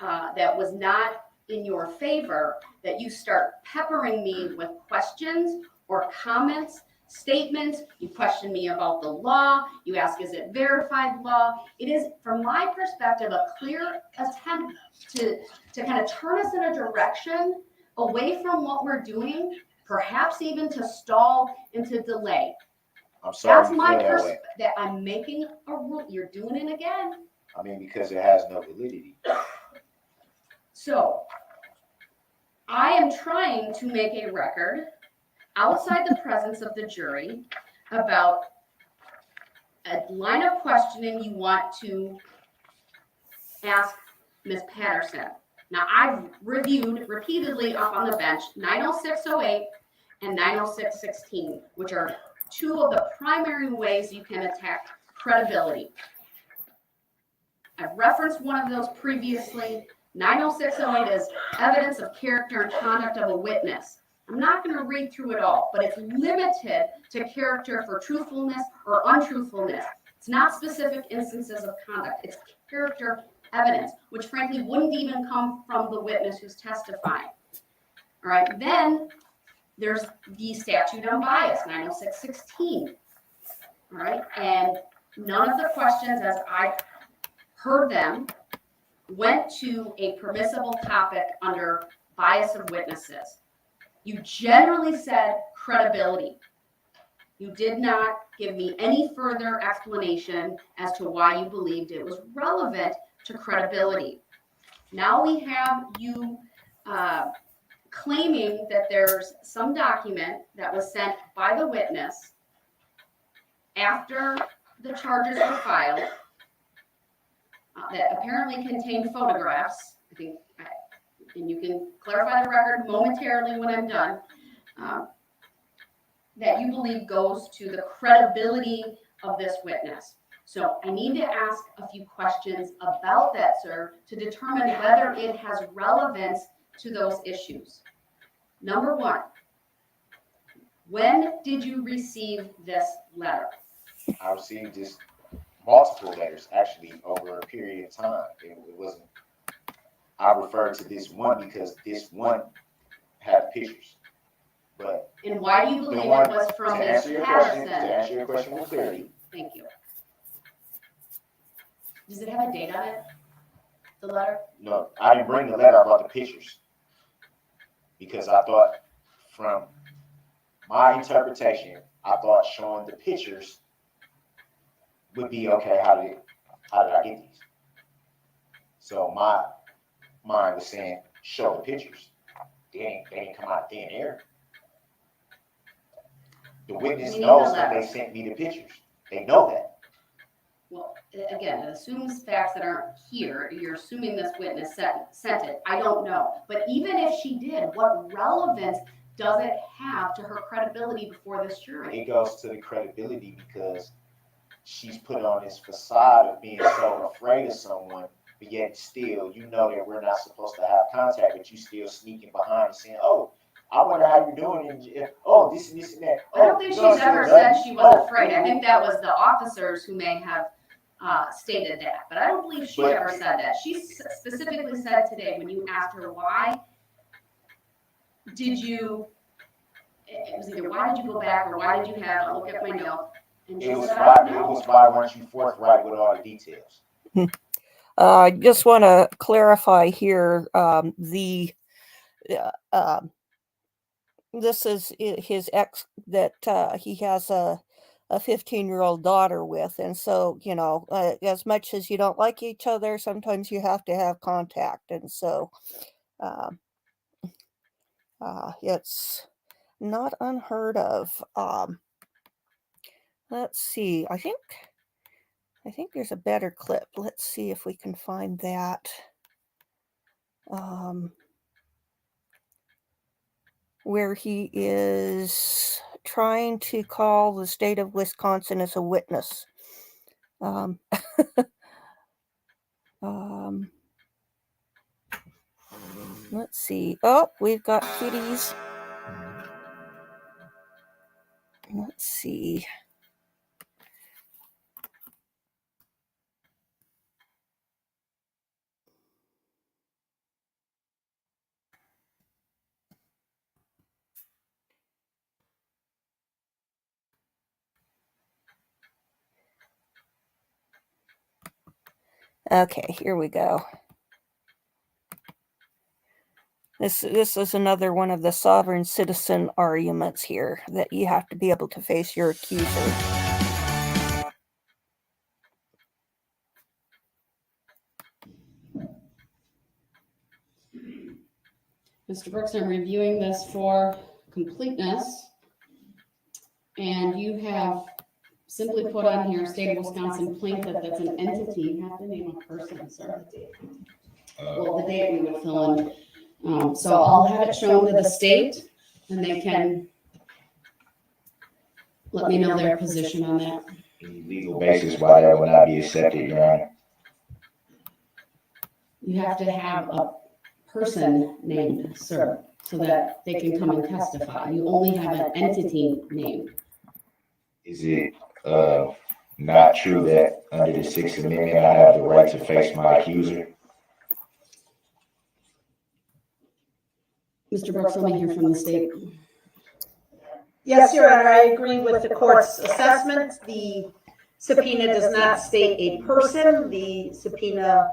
that was not in your favor, that you start peppering me with questions or comments statements, you question me about the law, you ask, is it verified law? It is, from my perspective, a clear attempt to kind of turn us in a direction away from what we're doing, perhaps even to stall and to delay. I'm sorry. That's my perspective. That I'm making a rule. You're doing it again. I mean, because it has no validity. So, I am trying to make a record outside the presence of the jury about a line of questioning you want to ask Ms. Patterson. Now, I've reviewed repeatedly up on the bench 90608 and 90616, which are two of the primary ways you can attack credibility. I've referenced one of those previously. 90608 is evidence of character and conduct of a witness. I'm not going to read through it all, but it's limited to character for truthfulness or untruthfulness. It's not specific instances of conduct. It's character evidence, which frankly wouldn't even come from the witness who's testifying. All right, then there's the statute on bias, 90616. All right, and none of the questions as I heard them went to a permissible topic under bias of witnesses. You generally said credibility. You did not give me any further explanation as to why you believed it was relevant to credibility. Now we have you claiming that there's some document that was sent by the witness after the charges were filed that apparently contained photographs. I think, and you can clarify the record momentarily when I'm done, that you believe goes to the credibility of this witness. So I need to ask a few questions about that, sir, to determine whether it has relevance to those issues. Number one, when did you receive this letter? I received this multiple letters actually over a period of time. It wasn't. I refer to this one because this one had pictures. But and why do you believe it was from Ms. Patterson? To answer your question with clarity. Thank you. Does it have a date on it? The letter? No, I didn't bring the letter. I brought the pictures because I thought, from my interpretation, I thought showing the pictures would be okay. How did I get these? So my mind was saying, show the pictures. They ain't come out of thin air. The witness knows that they sent me the pictures. They know that. Well, again, it assumes facts that aren't here. You're assuming this witness sent it. I don't know. But even if she did, what relevance does it have to her credibility before this jury? It goes to the credibility because she's put on this facade of being so afraid of someone, but yet still, you know that we're not supposed to have contact, but you still sneaking behind and saying, oh, I wonder how you're doing, and oh, this and that. I don't think she's ever said she was afraid. I think that was the officers who may have stated that, but I don't believe she ever said that. She specifically said today, when you asked her why did you, it was either why did you go back or why did you have, I'll look at my note. And she said, I don't know. It was why weren't you forthright with all the details? I just want to clarify here, this is his ex that he has a 15-year-old daughter with. And so, you know, as much as you don't like each other, sometimes you have to have contact. And so it's not unheard of. Let's see. I think there's a better clip. Let's see if we can find that. Where he is trying to call the state of Wisconsin as a witness. Let's see. Oh, we've got kitties. Let's see. Okay, here we go. This is another one of the sovereign citizen arguments here, that you have to be able to face your accuser. Mr. Brooks, I'm reviewing this for completeness, and you have simply put on here state of Wisconsin plaintiff. That's an entity. You have to name a person, sir. Well, the date we would fill in. So I'll have it shown to the state, and they can let me know their position on that. Any legal basis why that will not be accepted, Your Honor? You have to have a person named, sir, so that they can come and testify. You only have an entity named. Is it not true that under the Sixth Amendment I have the right to face my accuser? Mr. Brooks, let me hear from the state. Yes, Your Honor, I agree with the court's assessment. The subpoena does not state a person. The subpoena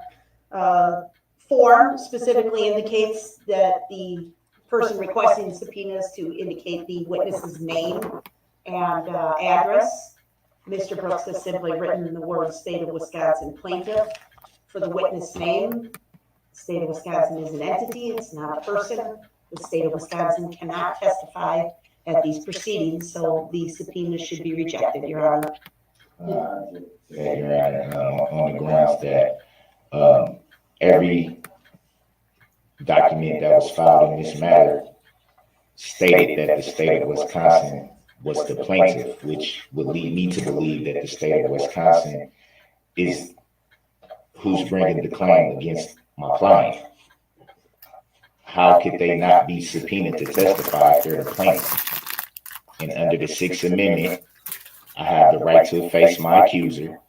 form specifically indicates that the person requesting the subpoena is to indicate the witness's name and address. Mr. Brooks has simply written the words State of Wisconsin plaintiff for the witness name. State of Wisconsin is an entity, it's not a person. The state of Wisconsin cannot testify at these proceedings, so the subpoena should be rejected, Your Honor. Yeah, Your Honor, on the grounds that every document that was filed in this matter stated that the state of Wisconsin was the plaintiff, which would lead me to believe that the state of Wisconsin is who's bringing the claim against my client. How could they not be subpoenaed to testify if they're the plaintiff? And under the Sixth Amendment, I have the right to face my accuser.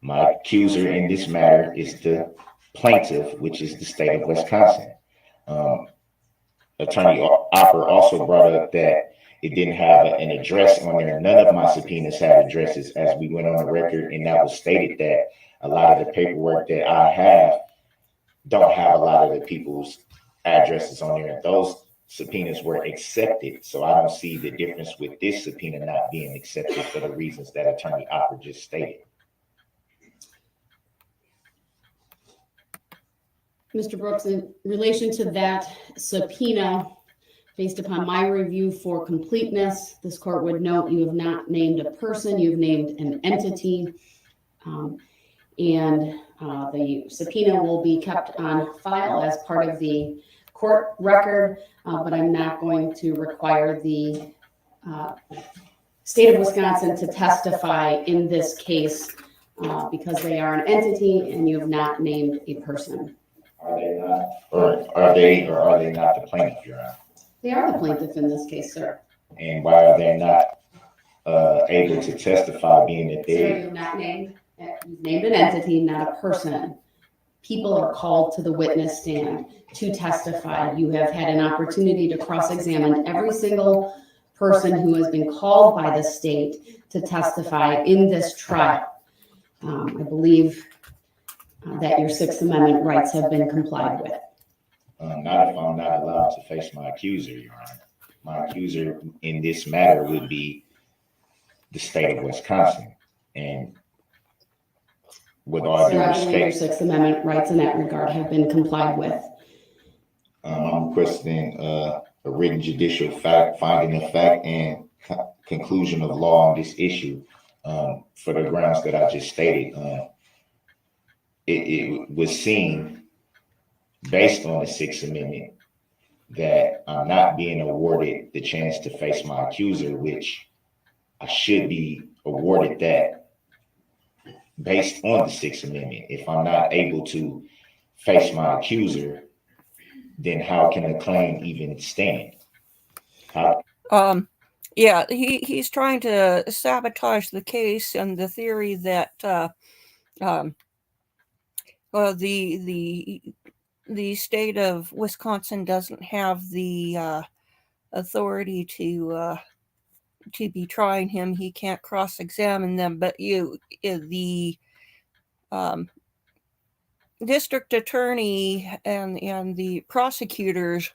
My accuser in this matter is the plaintiff, which is the state of Wisconsin. Attorney Opper also brought up that it didn't have an address on there. None of my subpoenas had addresses, as we went on the record, and that was stated that a lot of the paperwork that I have don't have a lot of the people's addresses on there. Those subpoenas were accepted, so I don't see the difference with this subpoena not being accepted for the reasons that Attorney Opper just stated. Mr. Brooks, in relation to that subpoena, based upon my review for completeness, this court would note you have not named a person, you've named an entity, and the subpoena will be kept on file as part of the court record, but I'm not going to require the state of Wisconsin to testify in this case because they are an entity and you have not named a person. Are they not? Or are they not the plaintiff, Your Honor? They are the plaintiff in this case, sir. And why are they not able to testify, being that Sir, they... you've not named, you've named an entity, not a person. People are called to the witness stand to testify. You have had an opportunity to cross-examine every single person who has been called by the state to testify in this trial. I believe that your Sixth Amendment rights have been complied with. Not if I'm not allowed to face my accuser, Your Honor. My accuser in this matter would be the state of Wisconsin. And with all due Sir, I believe your respect, Sixth Amendment rights in that regard have been complied with. I'm requesting a written judicial fact, finding of fact, and conclusion of law on this issue for the grounds that I just stated. It was seen, based on the Sixth Amendment, that I'm not being awarded the chance to face my accuser, which I should be awarded that based on the Sixth Amendment. If I'm not able to face my accuser, then how can the claim even stand? How? Yeah, he's trying to sabotage the case on the theory that the state of Wisconsin doesn't have the authority to be trying him. He can't cross-examine them, but the district attorney and the prosecutors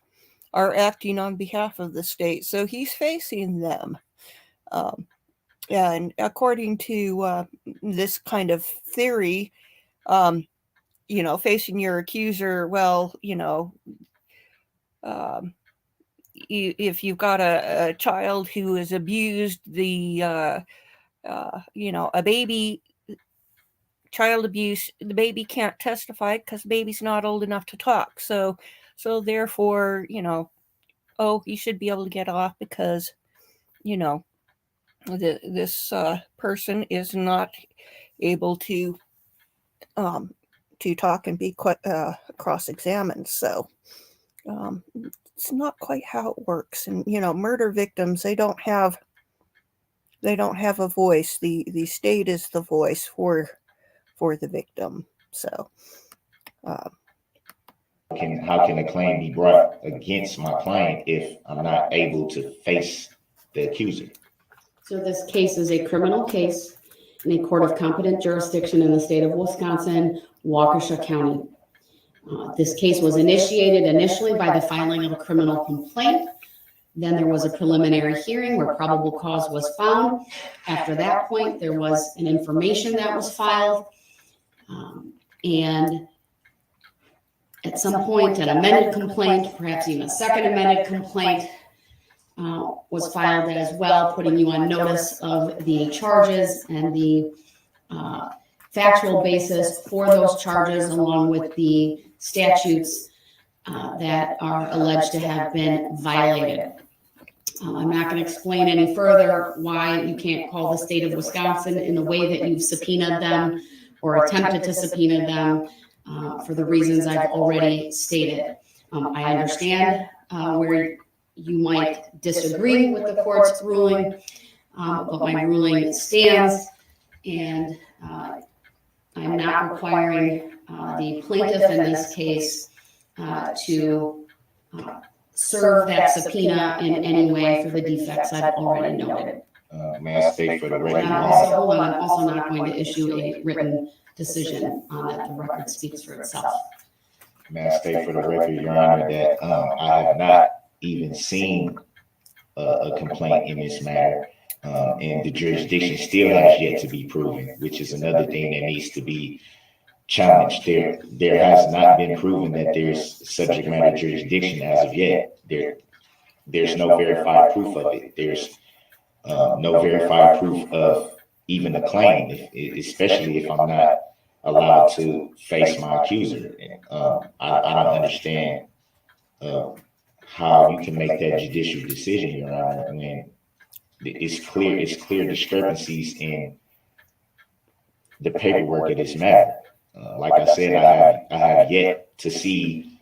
are acting on behalf of the state, so he's facing them. And according to this kind of theory, facing your accuser, well, if you've got a child who is abused, a baby, child abuse, the baby can't testify because the baby's not old enough to talk. So therefore, you should be able to get off because, this person is not able to talk and be cross-examined. So it's not quite how it works. And murder victims, they don't have a voice. The state is the voice for the victim. So how can a claim be brought against my client if I'm not able to face the accuser? So this case is a criminal case in a court of competent jurisdiction in the state of Wisconsin, Waukesha County. This case was initiated initially by the filing of a criminal complaint. Then there was a preliminary hearing where probable cause was found. After that point, there was an information that was filed. And at some point, an amended complaint, perhaps even a second amended complaint, was filed as well, putting you on notice of the charges and the factual basis for those charges, along with the statutes that are alleged to have been violated. I'm not going to explain any further why you can't call the state of Wisconsin in the way that you've subpoenaed them or attempted to subpoena them for the reasons I've already stated. I understand where you might disagree with the court's ruling, but my ruling stands, and I'm not requiring the plaintiff in this case to serve that subpoena in any way for the defects I've already noted. May I state for the record? I'm also not going to issue a written decision on that. The record speaks for itself. May I state for the record, Your Honor, that I have not even seen a complaint in this matter, and the jurisdiction still has yet to be proven, which is another thing that needs to be challenged. There has not been proven that there's subject matter jurisdiction as of yet. There's no verified proof of it. There's no verified proof of even a claim, especially if I'm not allowed to face my accuser. I don't understand how you can make that judicial decision, Your Honor, when it's clear discrepancies in the paperwork of this matter. Like I said, I have yet to see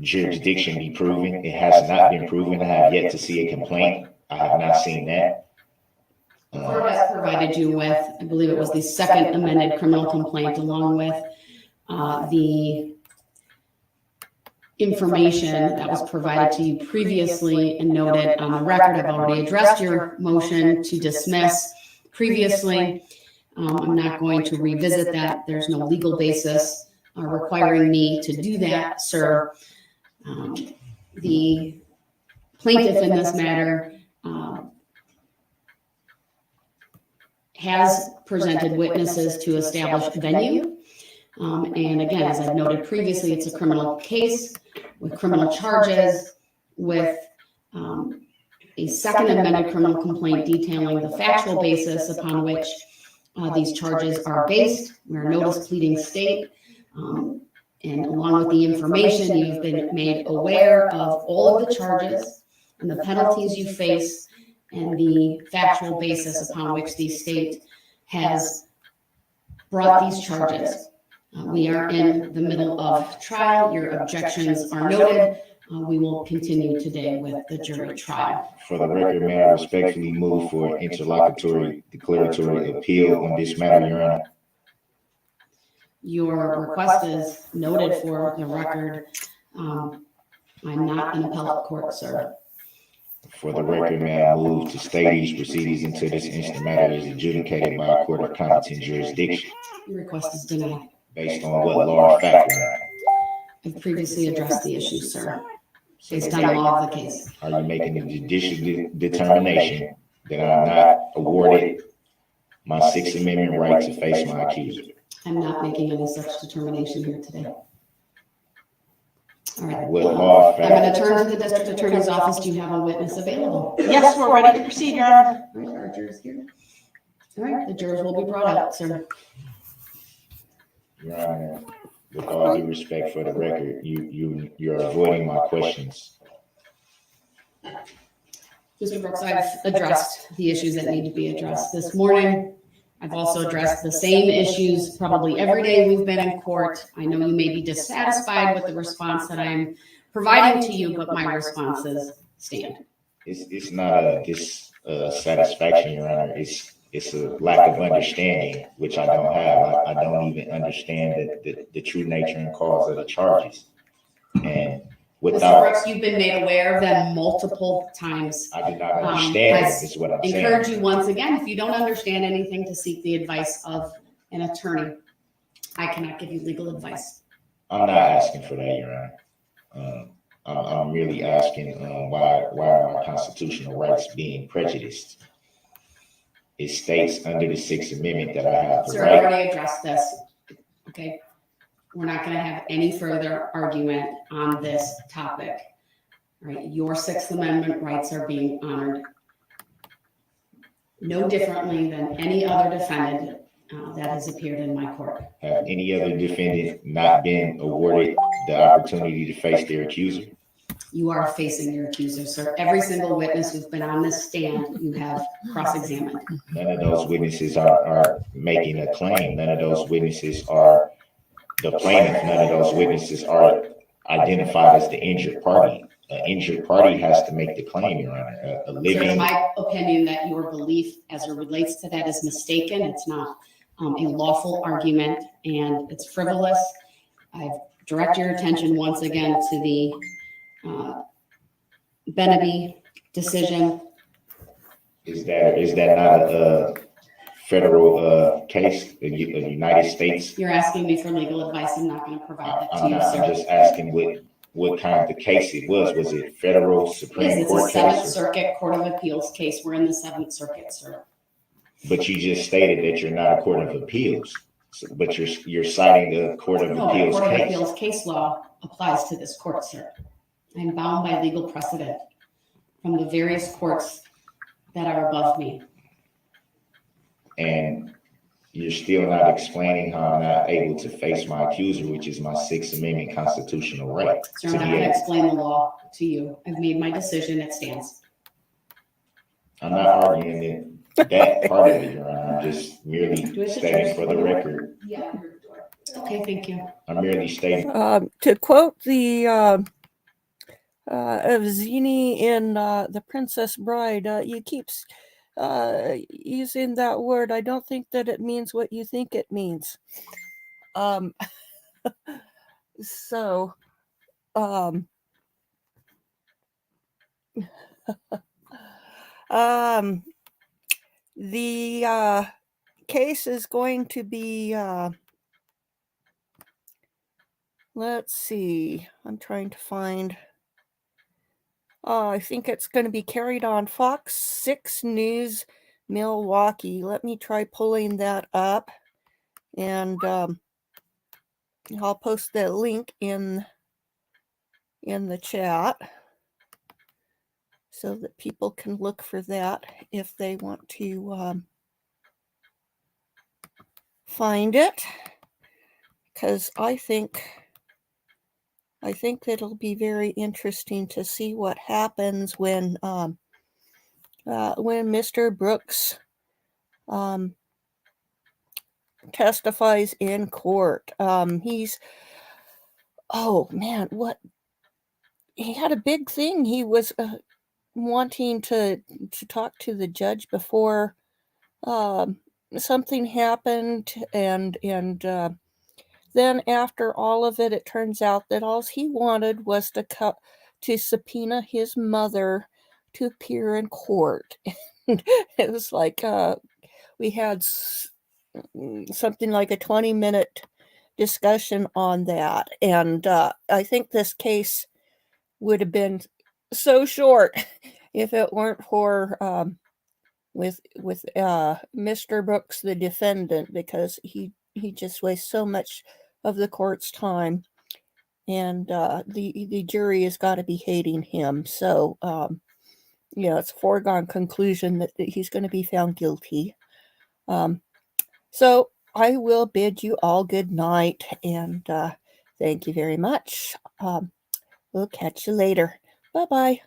jurisdiction be proven. It has not been proven. I have yet to see a complaint. I have not seen that. The court has provided you with, I believe it was the second amended criminal complaint, along with the information that was provided to you previously and noted on the record. I've already addressed your motion to dismiss previously. I'm not going to revisit that. There's no legal basis requiring me to do that, sir. The plaintiff in this matter has presented witnesses to establish venue. And again, as I've noted previously, it's a criminal case with criminal charges, with a second amended criminal complaint detailing the factual basis upon which these charges are based. We're a notice pleading state. And along with the information, you've been made aware of all of the charges and the penalties you face and the factual basis upon which the state has brought these charges. We are in the middle of trial. Your objections are noted. We will continue today with the jury trial. For the record, may I respectfully move for interlocutory declaratory appeal on this matter, Your Honor? Your request is noted for the record. I'm not an appellate court, sir. For the record, may I move to stay these proceedings until this instant matter is adjudicated by a court of competent jurisdiction. Your request is denied. Based on what law or fact, Your Honor? I've previously addressed the issue, sir, based on the law of the case. Are you making a judicial determination that I'm not awarded my Sixth Amendment right to face my accuser? I'm not making any such determination here today. All right. What law or I'm fact? going to turn to the district attorney's office. Do you have a witness available? Yes, we're ready to proceed, Your Honor. All right, our jurors here. All right, the jurors will be brought out, sir. Your Honor, with all due respect for the record, you're avoiding my questions. Mr. Brooks, I've addressed the issues that need to be addressed this morning. I've also addressed the same issues probably every day we've been in court. I know you may be dissatisfied with the response that I'm providing to you, but my responses stand. It's not a dissatisfaction, Your Honor. It's a lack of understanding, which I don't have. I don't even understand the true nature and cause of the charges. And Mr. Brooks, you've been made aware of them multiple times. I do not understand it, is what I'm saying. Encourage you once again, if you don't understand anything, to seek the advice of an attorney. I cannot give you legal advice. I'm not asking for that, Your Honor. I'm merely asking why are my constitutional rights being prejudiced? It states under the Sixth Amendment that I have the Sir, I right. already addressed this. Okay. We're not going to have any further argument on this topic. All right. Your Sixth Amendment rights are being honored no differently than any other defendant that has appeared in my court. Have any other defendant not been awarded the opportunity to face their accuser? You are facing your accuser, sir. Every single witness who's been on this stand, you have cross-examined. None of those witnesses are making a claim. None of those witnesses are the plaintiff. None of those witnesses are identified as the injured party. An injured party has to make the claim, Your Honor. A Sir, it's living. my opinion that your belief as it relates to that is mistaken. It's not a lawful argument, and it's frivolous. I direct your attention once again to the Beneby decision. Is that not a federal case, a United States? You're asking me for legal advice. I'm not going to provide that to I'm you, not. sir. I'm just asking what kind of case it was. Was it federal Supreme Yes, it's a Court Seventh case? Circuit Court of Appeals case. We're in the Seventh Circuit, sir. But you just stated that you're not a court of appeals. But you're citing the Court of No, the Appeals Court of case. Appeals case law applies to this court, sir. I'm bound by legal precedent from the various courts that are above me. And you're still not explaining how I'm not able to face my accuser, which is my Sixth Amendment constitutional right. Sir, I'm not going to explain the law to you. I've made my decision. It stands. I'm not arguing that part of it, Your Honor. I'm just merely stating for the record. Yeah. Okay, thank you. I'm merely stating. To quote the Zini in The Princess Bride, you keep using that word. I don't think that it means what you think it means. So, the case is going to be, let's see, I'm trying to find, I think it's going to be carried on Fox 6 News Milwaukee. Let me try pulling that up, and I'll post the link in the chat so that people can look for that if they want to find it, because I think that it'll be very interesting to see what happens when Mr. Brooks testifies in court. He had a big thing. He was wanting to talk to the judge before something happened, and then after all of it, it turns out that all he wanted was to subpoena his mother to appear in court. It was like we had something like a 20-minute discussion on that. And I think this case would have been so short if it weren't for with Mr. Brooks, the defendant, because he just wastes so much of the court's time, and the jury has got to be hating him. So it's a foregone conclusion that he's going to be found guilty. So I will bid you all good night, and thank you very much. We'll catch you later. Bye-bye.